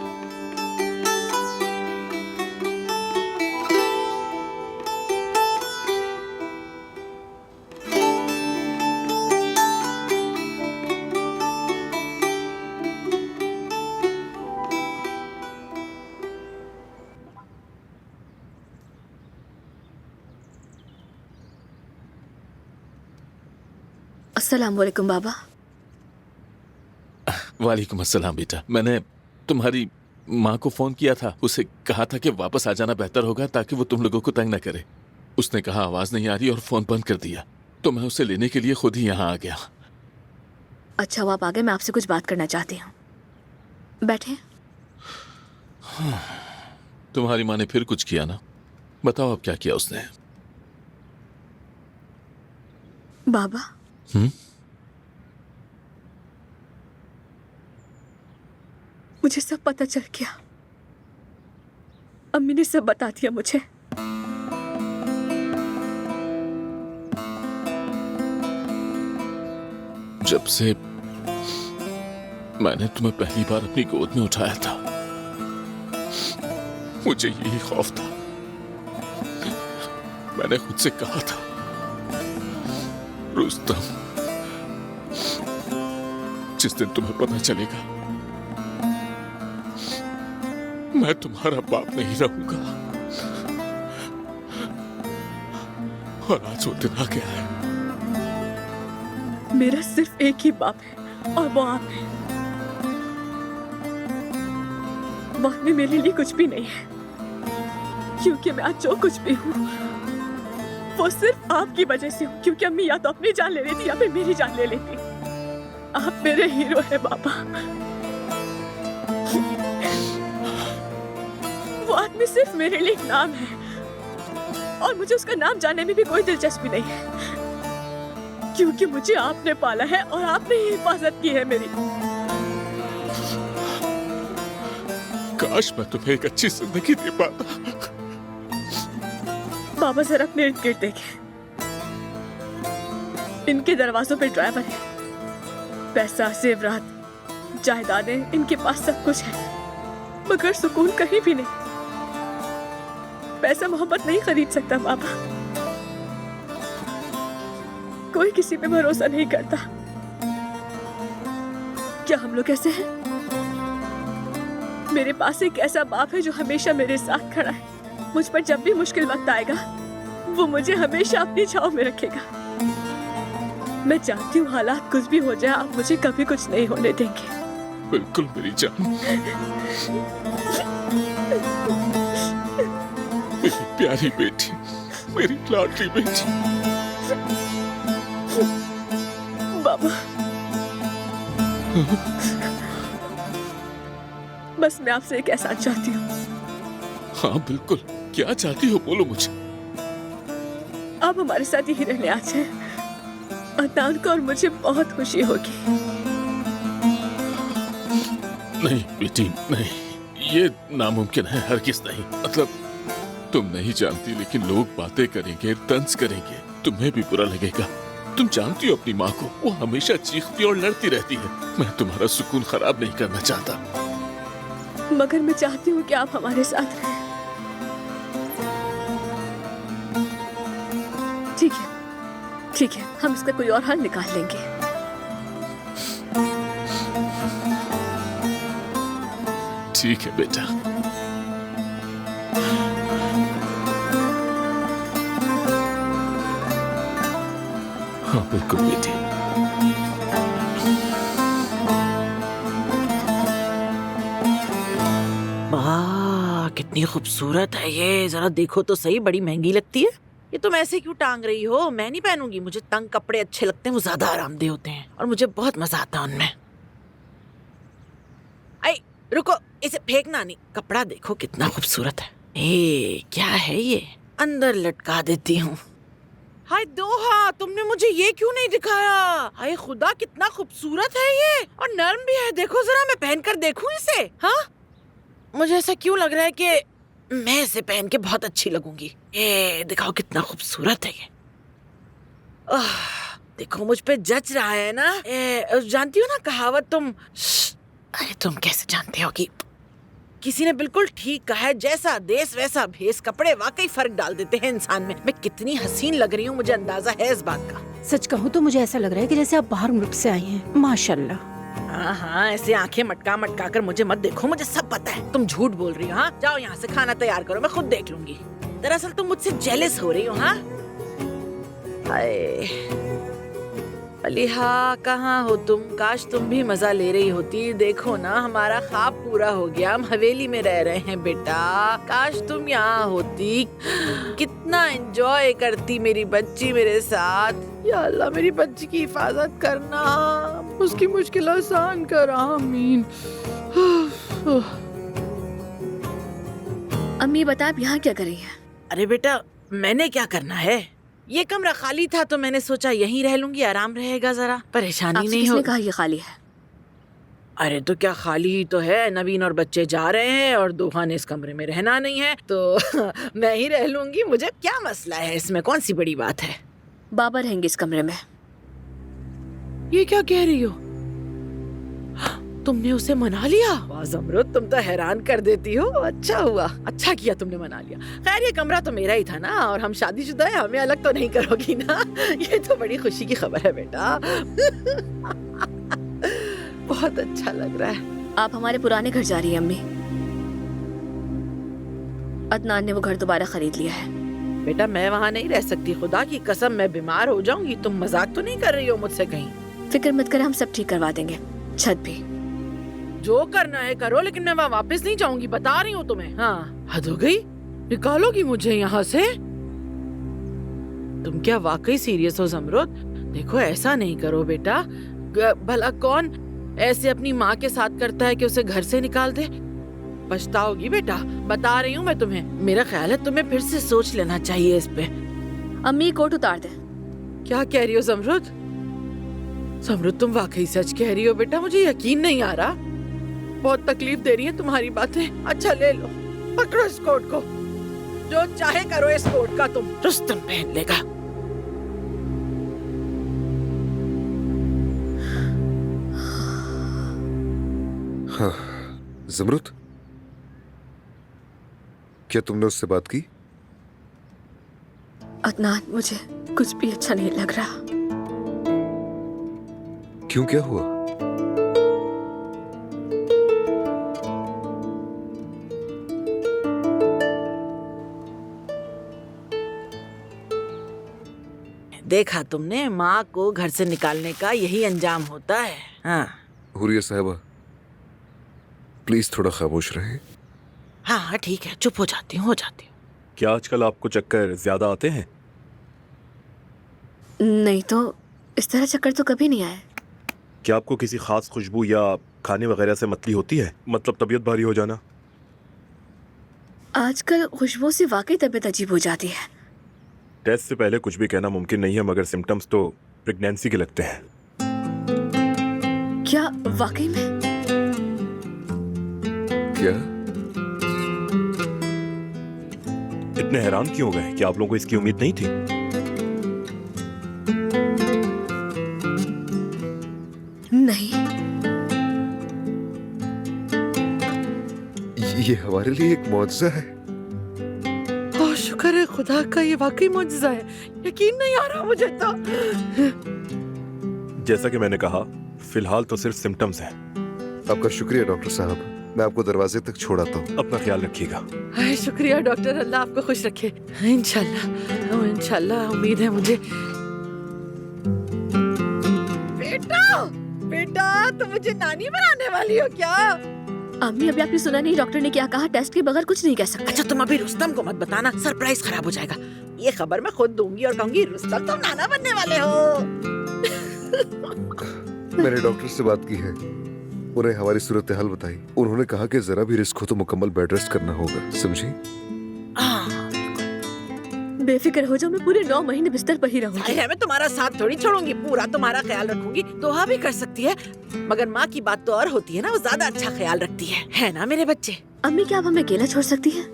अस्सलाम वालेकुम बाबा। वालेकुम अस्सलाम बेटा। मैंने तुम्हारी माँ को फोन किया था, उसे कहा था कि वापस आ जाना बेहतर होगा ताकि वो तुम लोगों को तंग न करे। उसने कहा आवाज नहीं आ रही और फोन बंद कर दिया, तो मैं उसे लेने के लिए खुद ही यहाँ आ गया। अच्छा वो आप आ गए, मैं आपसे कुछ बात करना चाहती हूँ। बैठे। तुम्हारी माँ ने फिर कुछ किया ना? बताओ अब क्या किया उसने? बाबा, मुझे सब पता चल गया। अम्मी ने सब बता दिया मुझे। जब से मैंने तुम्हें पहली बार अपनी गोद में उठाया था, मुझे यही खौफ था। मैंने खुद से कहा था, रुस्तम, जिस दिन तुम्हें पता चलेगा मैं तुम्हारा बाप नहीं रहूंगा। और आज वो दिन आ गया है। मेरा सिर्फ एक ही बाप है और वो आप है। बाप में मेरे लिए कुछ भी नहीं है, क्योंकि मैं आज जो कुछ भी हूँ वो सिर्फ आपकी वजह से हूँ। क्योंकि अम्मी या तो अपनी जान ले लेती या फिर मेरी जान ले लेती। आप मेरे हीरो हैं बाबा। वो आदमी सिर्फ मेरे लिए एक नाम है और मुझे उसका नाम जानने में भी कोई दिलचस्पी नहीं है, क्योंकि मुझे आपने पाला है और आपने ही हिफाजत की है मेरी। काश मैं तुम्हें एक अच्छी जिंदगी दे पाता। बाबा जरा अपने इर्द गिर्द देखें। इनके दरवाजों पे ड्राइवर है, पैसा, जेवरात, जायदादें, इनके पास सब कुछ है, मगर सुकून कहीं भी नहीं। पैसा मोहब्बत नहीं खरीद सकता बाबा। कोई किसी पे भरोसा नहीं करता। क्या हम लोग ऐसे हैं? मेरे पास एक ऐसा बाप है जो हमेशा मेरे साथ खड़ा है। मुझ पर जब भी मुश्किल वक्त आएगा वो मुझे हमेशा अपनी छांव में रखेगा। मैं चाहती हूँ हालात कुछ भी हो जाए, आप मुझे कभी कुछ नहीं होने देंगे। बिल्कुल मेरी जान, मेरी प्यारी बेटी, मेरी लाडली बेटी। बाबा, बस मैं आपसे एक एहसान चाहती हूँ। हाँ बिल्कुल, क्या चाहती हो बोलो मुझे। आप हमारे साथ यही रहने आ जाए। अदनान को और मुझे बहुत खुशी होगी। नहीं बेटी नहीं, ये नामुमकिन है, हरगिज़ नहीं। मतलब तुम नहीं जानती, लेकिन लोग बातें करेंगे, तंज करेंगे, तुम्हें भी बुरा लगेगा। तुम जानती हो अपनी माँ को, वो हमेशा चीखती और लड़ती रहती है। मैं तुम्हारा सुकून खराब नहीं करना चाहता। मगर मैं चाहती हूँ कि आप हमारे साथ रहें। ठीक है, ठीक है, हम इसका कोई और हल निकाल लेंगे। ठीक है बेटा। हाँ बिल्कुल बेटी। वाह, कितनी खूबसूरत है ये। जरा देखो तो सही, बड़ी महंगी लगती है। ये तुम ऐसे क्यों टांग रही हो? मैं नहीं पहनूंगी, मुझे तंग कपड़े अच्छे लगते हैं, वो ज्यादा आरामदेह होते हैं और मुझे बहुत मजा आता है उनमें। आई रुको, इसे फेंकना नहीं। कपड़ा देखो कितना खूबसूरत है। ए क्या है ये? अंदर लटका देती हूँ। हाय दोहा, तुमने मुझे ये क्यों नहीं दिखाया? हाय खुदा, कितना खूबसूरत है ये और नर्म भी है। देखो जरा, मैं पहन कर देखूं इसे। हाँ, मुझे ऐसा क्यों लग रहा है कि मैं इसे पहन के बहुत अच्छी लगूंगी। ए दिखाओ कितना खूबसूरत है ये। देखो मुझ पे जच रहा है ना। जानती हो ना कहावत तुम? अरे तुम कैसे जानते हो कि किसी ने बिल्कुल ठीक कहा है, जैसा देश वैसा भेष। कपड़े वाकई फर्क डाल देते हैं इंसान में। मैं कितनी हसीन लग रही हूँ, मुझे अंदाजा है इस बात का। सच कहूँ तो मुझे ऐसा लग रहा है कि जैसे आप बाहर मुल्क से आई हैं। माशाल्लाह। हाँ हाँ, ऐसे आंखें मटका मटका कर मुझे मत देखो, मुझे सब पता है। तुम झूठ बोल रही हो। हाँ जाओ यहाँ से, खाना तैयार करो, मैं खुद देख लूंगी। दरअसल तुम मुझसे जेलस हो रही हो। हाँ अलीहा, कहाँ हो तुम? काश तुम भी मजा ले रही होती। देखो ना, हमारा ख्वाब पूरा हो गया, हम हवेली में रह रहे हैं बेटा। काश तुम यहाँ होती, कितना एंजॉय करती मेरी बच्ची मेरे साथ। या अल्लाह, मेरी बच्ची की हिफाजत करना, उसकी मुश्किल आसान कर। आमीन। अम्मी बता, आप यहाँ क्या कर रही हैं? अरे बेटा, मैंने क्या करना है? ये कमरा खाली था तो मैंने सोचा यहीं रह लूंगी, आराम रहेगा, जरा परेशानी नहीं हो। किसने कहा ये खाली है? अरे तो क्या खाली ही तो है। नवीन और बच्चे जा रहे हैं और दोहा ने इस कमरे में रहना नहीं है तो मैं ही रह लूंगी। मुझे क्या मसला है इसमें, कौन सी बड़ी बात है। बाबा रहेंगे इस कमरे में। ये क्या कह रही हो? तुमने उसे मना लिया? वाह ज़मरुद, तुम तो हैरान कर देती हो। अच्छा हुआ, अच्छा किया तुमने मना लिया। खैर ये कमरा तो मेरा ही था ना, और हम शादीशुदा हैं, हमें अलग तो नहीं करोगी ना। ये तो बड़ी खुशी की खबर है बेटा। बहुत अच्छा लग रहा है। आप हमारे पुराने घर जा रही हैं अम्मी। अदनान ने वो घर दोबारा खरीद लिया है। बेटा मैं वहाँ नहीं रह सकती, खुदा की कसम मैं बीमार हो जाऊंगी। तुम मजाक तो नहीं कर रही हो मुझसे कहीं? फिक्र मत कर, हम सब ठीक करवा देंगे। छत भी जो करना है करो, लेकिन मैं वहाँ वापस नहीं जाऊंगी, बता रही हूँ तुम्हें। हाँ हद हो गई, निकालोगी मुझे यहाँ से? तुम क्या वाकई सीरियस हो ज़मरुद? देखो ऐसा नहीं करो बेटा। भला कौन ऐसे अपनी माँ के साथ करता है कि उसे घर से निकाल दे? पछताओगी बेटा, बता रही हूँ मैं तुम्हें। मेरा ख्याल है तुम्हें फिर से सोच लेना चाहिए इस पे। अम्मी कोट उतार दे। क्या कह रही हो ज़मरुद? ज़मरुद तुम वाकई सच कह रही हो बेटा, मुझे यकीन नहीं आ रहा। बहुत तकलीफ दे रही है तुम्हारी बातें। अच्छा ले लो, पकड़ो इस कोट को, जो चाहे करो इस कोट का। तुम रुस्तम पहन लेगा। हाँ ज़मरुद, क्या तुमने उससे बात की? अदनान, मुझे कुछ भी अच्छा नहीं लग रहा। क्यों, क्या हुआ? देखा तुमने, माँ को घर से निकालने का यही अंजाम होता है। हाँ हुरिया साहबा, प्लीज थोड़ा खामोश रहे। हाँ ठीक है, चुप हो जाती हूँ, क्या आजकल आपको चक्कर ज्यादा आते हैं? नहीं तो, इस तरह चक्कर तो कभी नहीं आया। क्या आपको किसी खास खुशबू या खाने वगैरह से मतली होती है? मतलब तबीयत भारी हो जाना? आजकल खुशबू से वाकई तबीयत अजीब हो जाती है। टेस्ट से पहले कुछ भी कहना मुमकिन नहीं है, मगर सिम्टम्स तो प्रेगनेंसी के लगते हैं। क्या वाकई में? क्या? इतने हैरान क्यों हो गए? क्या आप लोगों को इसकी उम्मीद नहीं थी? नहीं। ये हमारे लिए एक मौजज़ा है। ओह शुक्र है खुदा का, ये वाकई मौजज़ा है। यकीन नहीं आ रहा मुझे तो। जैसा कि मैंने कहा, फिलहाल तो सिर्फ सिम्टम्स हैं। आपका शुक्रिया डॉक्टर साहब, मैं आपको दरवाजे तक छोड़ाता हूँ। अपना ख्याल रखिएगा। हाय शुक्रिया डॉक्टर, अल्लाह आपको खुश रखे। इंशाल्लाह, इंशाल्लाह, उम्मीद है मुझे। बेटा, बेटा तुम मुझे नानी बनाने वाली हो क्या? अम्मी अभी आपने सुना नहीं डॉक्टर ने क्या कहा? टेस्ट के बगैर कुछ नहीं कह सकते। अच्छा तुम अभी रुस्तम को मत बताना, सरप्राइज खराब हो जाएगा। ये खबर मैं खुद दूंगी और कहूंगी रुस्तम तुम नाना बनने वाले हो। मैंने डॉक्टर से बात की है, उन्हें हमारी सूरत हाल बताई। उन्होंने कहा कि जरा भी रिस्क हो तो मुकम्मल बेड रेस्ट करना होगा, समझी? बेफिक्र हो जाओ, मैं पूरे 9 महीने बिस्तर पर ही रहूंगी। मैं तुम्हारा साथ थोड़ी छोड़ूंगी, पूरा तुम्हारा ख्याल रखूंगी। दोहा भी कर सकती है, मगर माँ की बात तो और होती है ना, वो ज्यादा अच्छा ख्याल रखती है ना मेरे बच्चे? अम्मी क्या आप हमें अकेला छोड़ सकती हैं?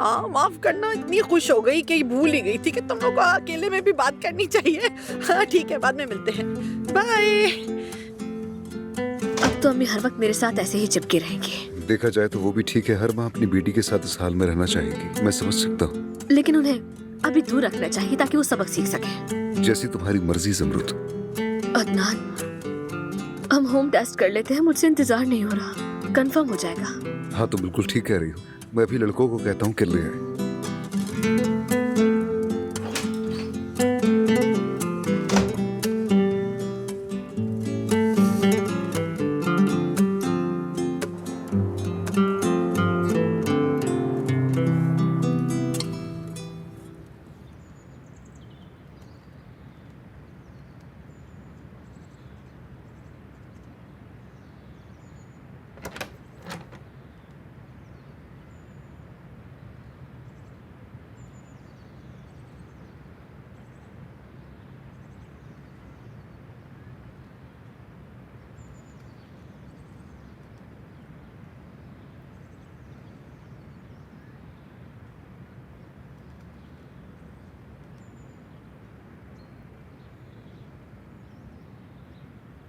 हाँ माफ करना, इतनी खुश हो गई कि भूल ही गई थी कि तुम लोग को अकेले में भी बात करनी चाहिए। हाँ ठीक है, बाद में मिलते हैं, बाय। अब तो अम्मी हर वक्त मेरे साथ ऐसे ही चिपके रहेंगी। देखा जाए तो वो भी ठीक है, हर माँ अपनी बेटी के साथ इस हाल में रहना चाहेगी, मैं समझ सकता हूँ। लेकिन उन्हें अभी दूर रखना चाहिए ताकि वो सबक सीख सके। जैसी तुम्हारी मर्जी ज़मरुद। अदनान, हम होम टेस्ट कर लेते हैं, मुझसे इंतजार नहीं हो रहा, कंफर्म हो जाएगा। हाँ तो बिल्कुल ठीक कह रही हो, मैं भी लड़कों को कहता हूँ कि ले आए।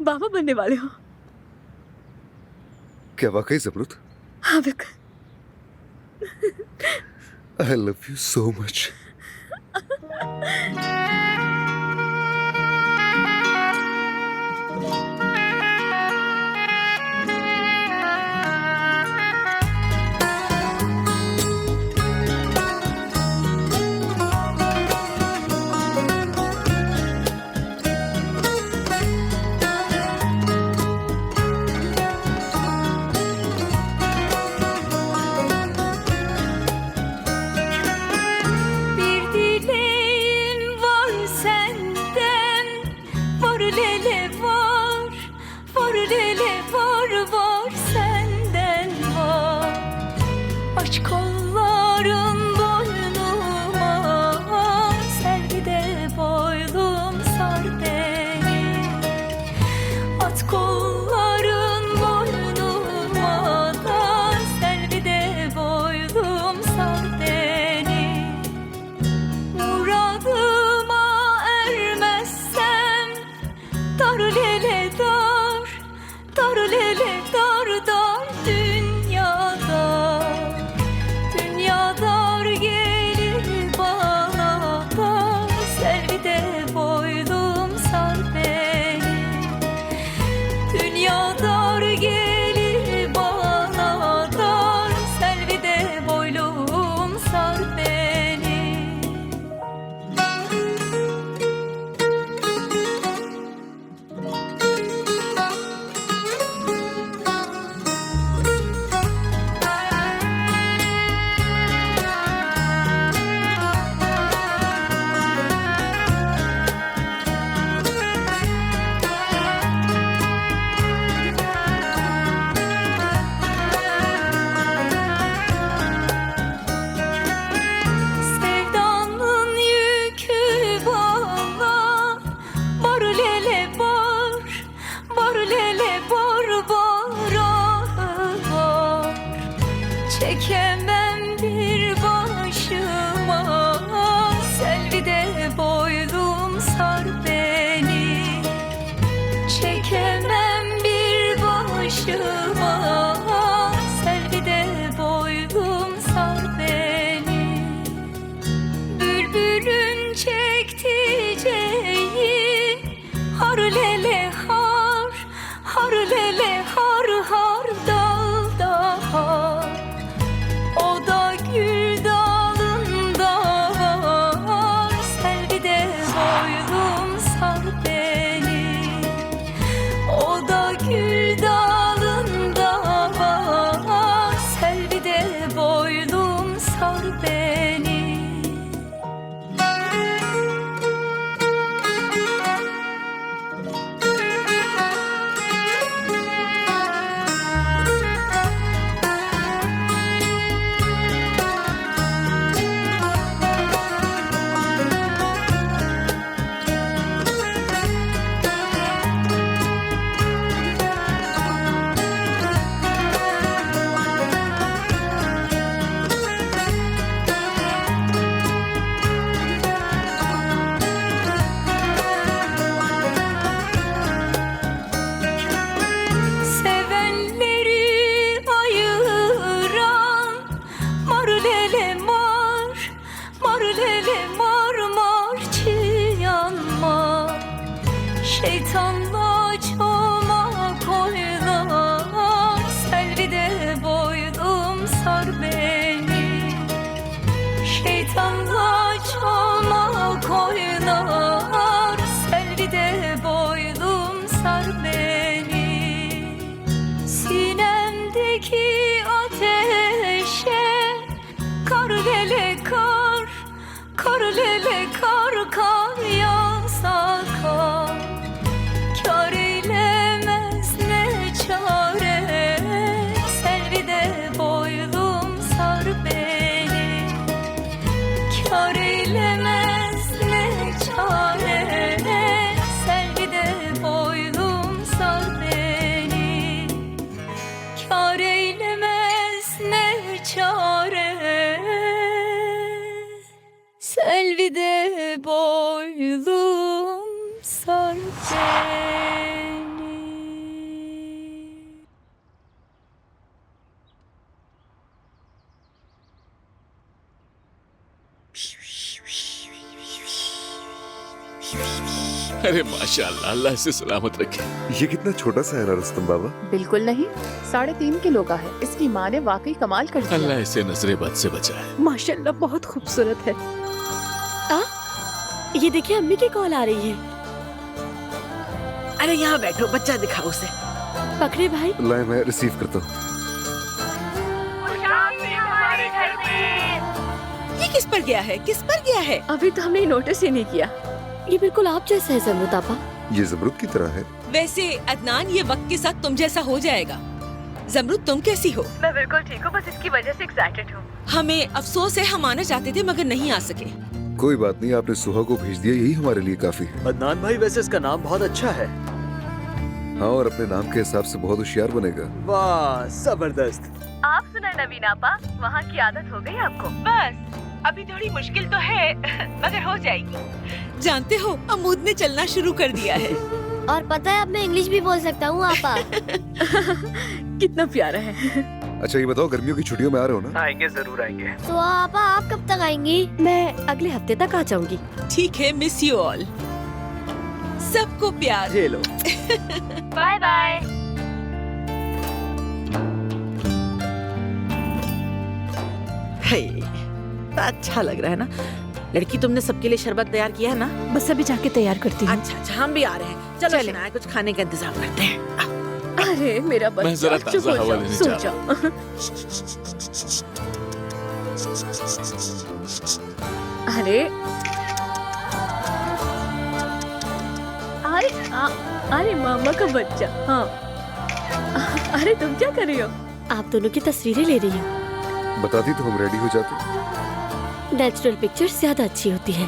बाबा बनने वाले हो? क्या वाकई ज़मरुद? हाँ बिल्कुल। I love you so much. Bir dileğin lele bor, bor lele bor bor bor. Çekemem bir başıma, Selvide boylum sar beni. Çekemem bir başıma, Selvide boylum sar beni. Bülbülün çekticeği, har lele har, har lele har har dalda har. O da gül dalında var, Selvide boylum sar beni. O da gül dalında var, Selvide boylum sar beni. Sevenleri ayıran mar lele mar, mar lele mar mar çiyanma. Şeytanla çomak oynar, Selvide boylum sar beni. Şeytanla çomak oynar, Selvide boylum sar beni. Sinemdeki ateşe kar lele kar, kar lele kar kar yağsa kar. Kar eylemez ne çare, Selvide boylum sar beni. Kar eylemez ne çare, Selvide boylum sar beni. Kar eylemez ne çare, Selvide boylum sar beni. अरे माशाल्लाह, अल्लाह से सलामत रखे। ये कितना छोटा सा है ना रुस्तम बाबा? बिल्कुल नहीं, 3.5 किलो का है। इसकी माँ ने वाकई कमाल कर दिया। अल्लाह इसे नजरे बद से बचाए। माशाल्लाह बहुत खूबसूरत है। ये देखिए अम्मी की कॉल आ रही है। अरे यहाँ बैठो, बच्चा दिखाओ उसे। पकड़े भाई। लाए मैं रिसीव करता हूँ। ये किस पर गया है, किस पर गया है? अभी तो हमने नोटिस ही नहीं किया। ये बिल्कुल आप जैसा है ज़मरुद आपा। ये ज़मरुद की तरह है। वैसे अदनान, ये वक्त के साथ तुम जैसा हो जाएगा। ज़मरुद, तुम कैसी हो? मैं बिल्कुल ठीक हूँ, बस इसकी वजह से एक्साइटेड हूँ। हमें अफसोस है, हम आना चाहते थे मगर नहीं आ सके। कोई बात नहीं, आपने सुहा को भेज दिया, यही हमारे लिए काफी है। अदनान भाई, वैसे इसका नाम बहुत अच्छा है। हाँ, और अपने नाम के हिसाब से बहुत होशियार बनेगा। वाह, जबरदस्त। आप सुना नवीन आपा, वहाँ की आदत हो गई आपको? बस अभी थोड़ी मुश्किल तो है मगर हो जाएगी। जानते हो, अमूद ने चलना शुरू कर दिया है। और पता है अब मैं इंग्लिश भी बोल सकता हूँ आपा। कितना प्यारा है। अच्छा ये बताओ, गर्मियों की छुट्टियों में आ रहे हो ना? आएंगे, जरूर आएंगे। तो आपा आप कब तक आएंगी? मैं अगले हफ्ते तक आ जाऊंगी। ठीक है, मिस यू ऑल। सबको प्यार। ये लो। Bye bye. अच्छा लग रहा है ना? लड़की, तुमने सबके लिए शरबत तैयार किया है ना? बस अभी जाके तैयार करती हूँ। अच्छा अच्छा, हम भी आ रहे हैं। चलो शनाया, कुछ खाने का इंतजाम करते हैं। अरे मेरा बच्चा, मैं जरा चुप ताज़ा हो हवा जाओ, लेने सो जा रहा जाओ। अरे अरे अरे मामा का बच्चा। हाँ, अरे तुम क्या कर रही हो? आप दोनों की तस्वीरें ले रही हूँ। बताती तो हम रेडी हो जाते। नेचुरल पिक्चर्स ज्यादा अच्छी होती है।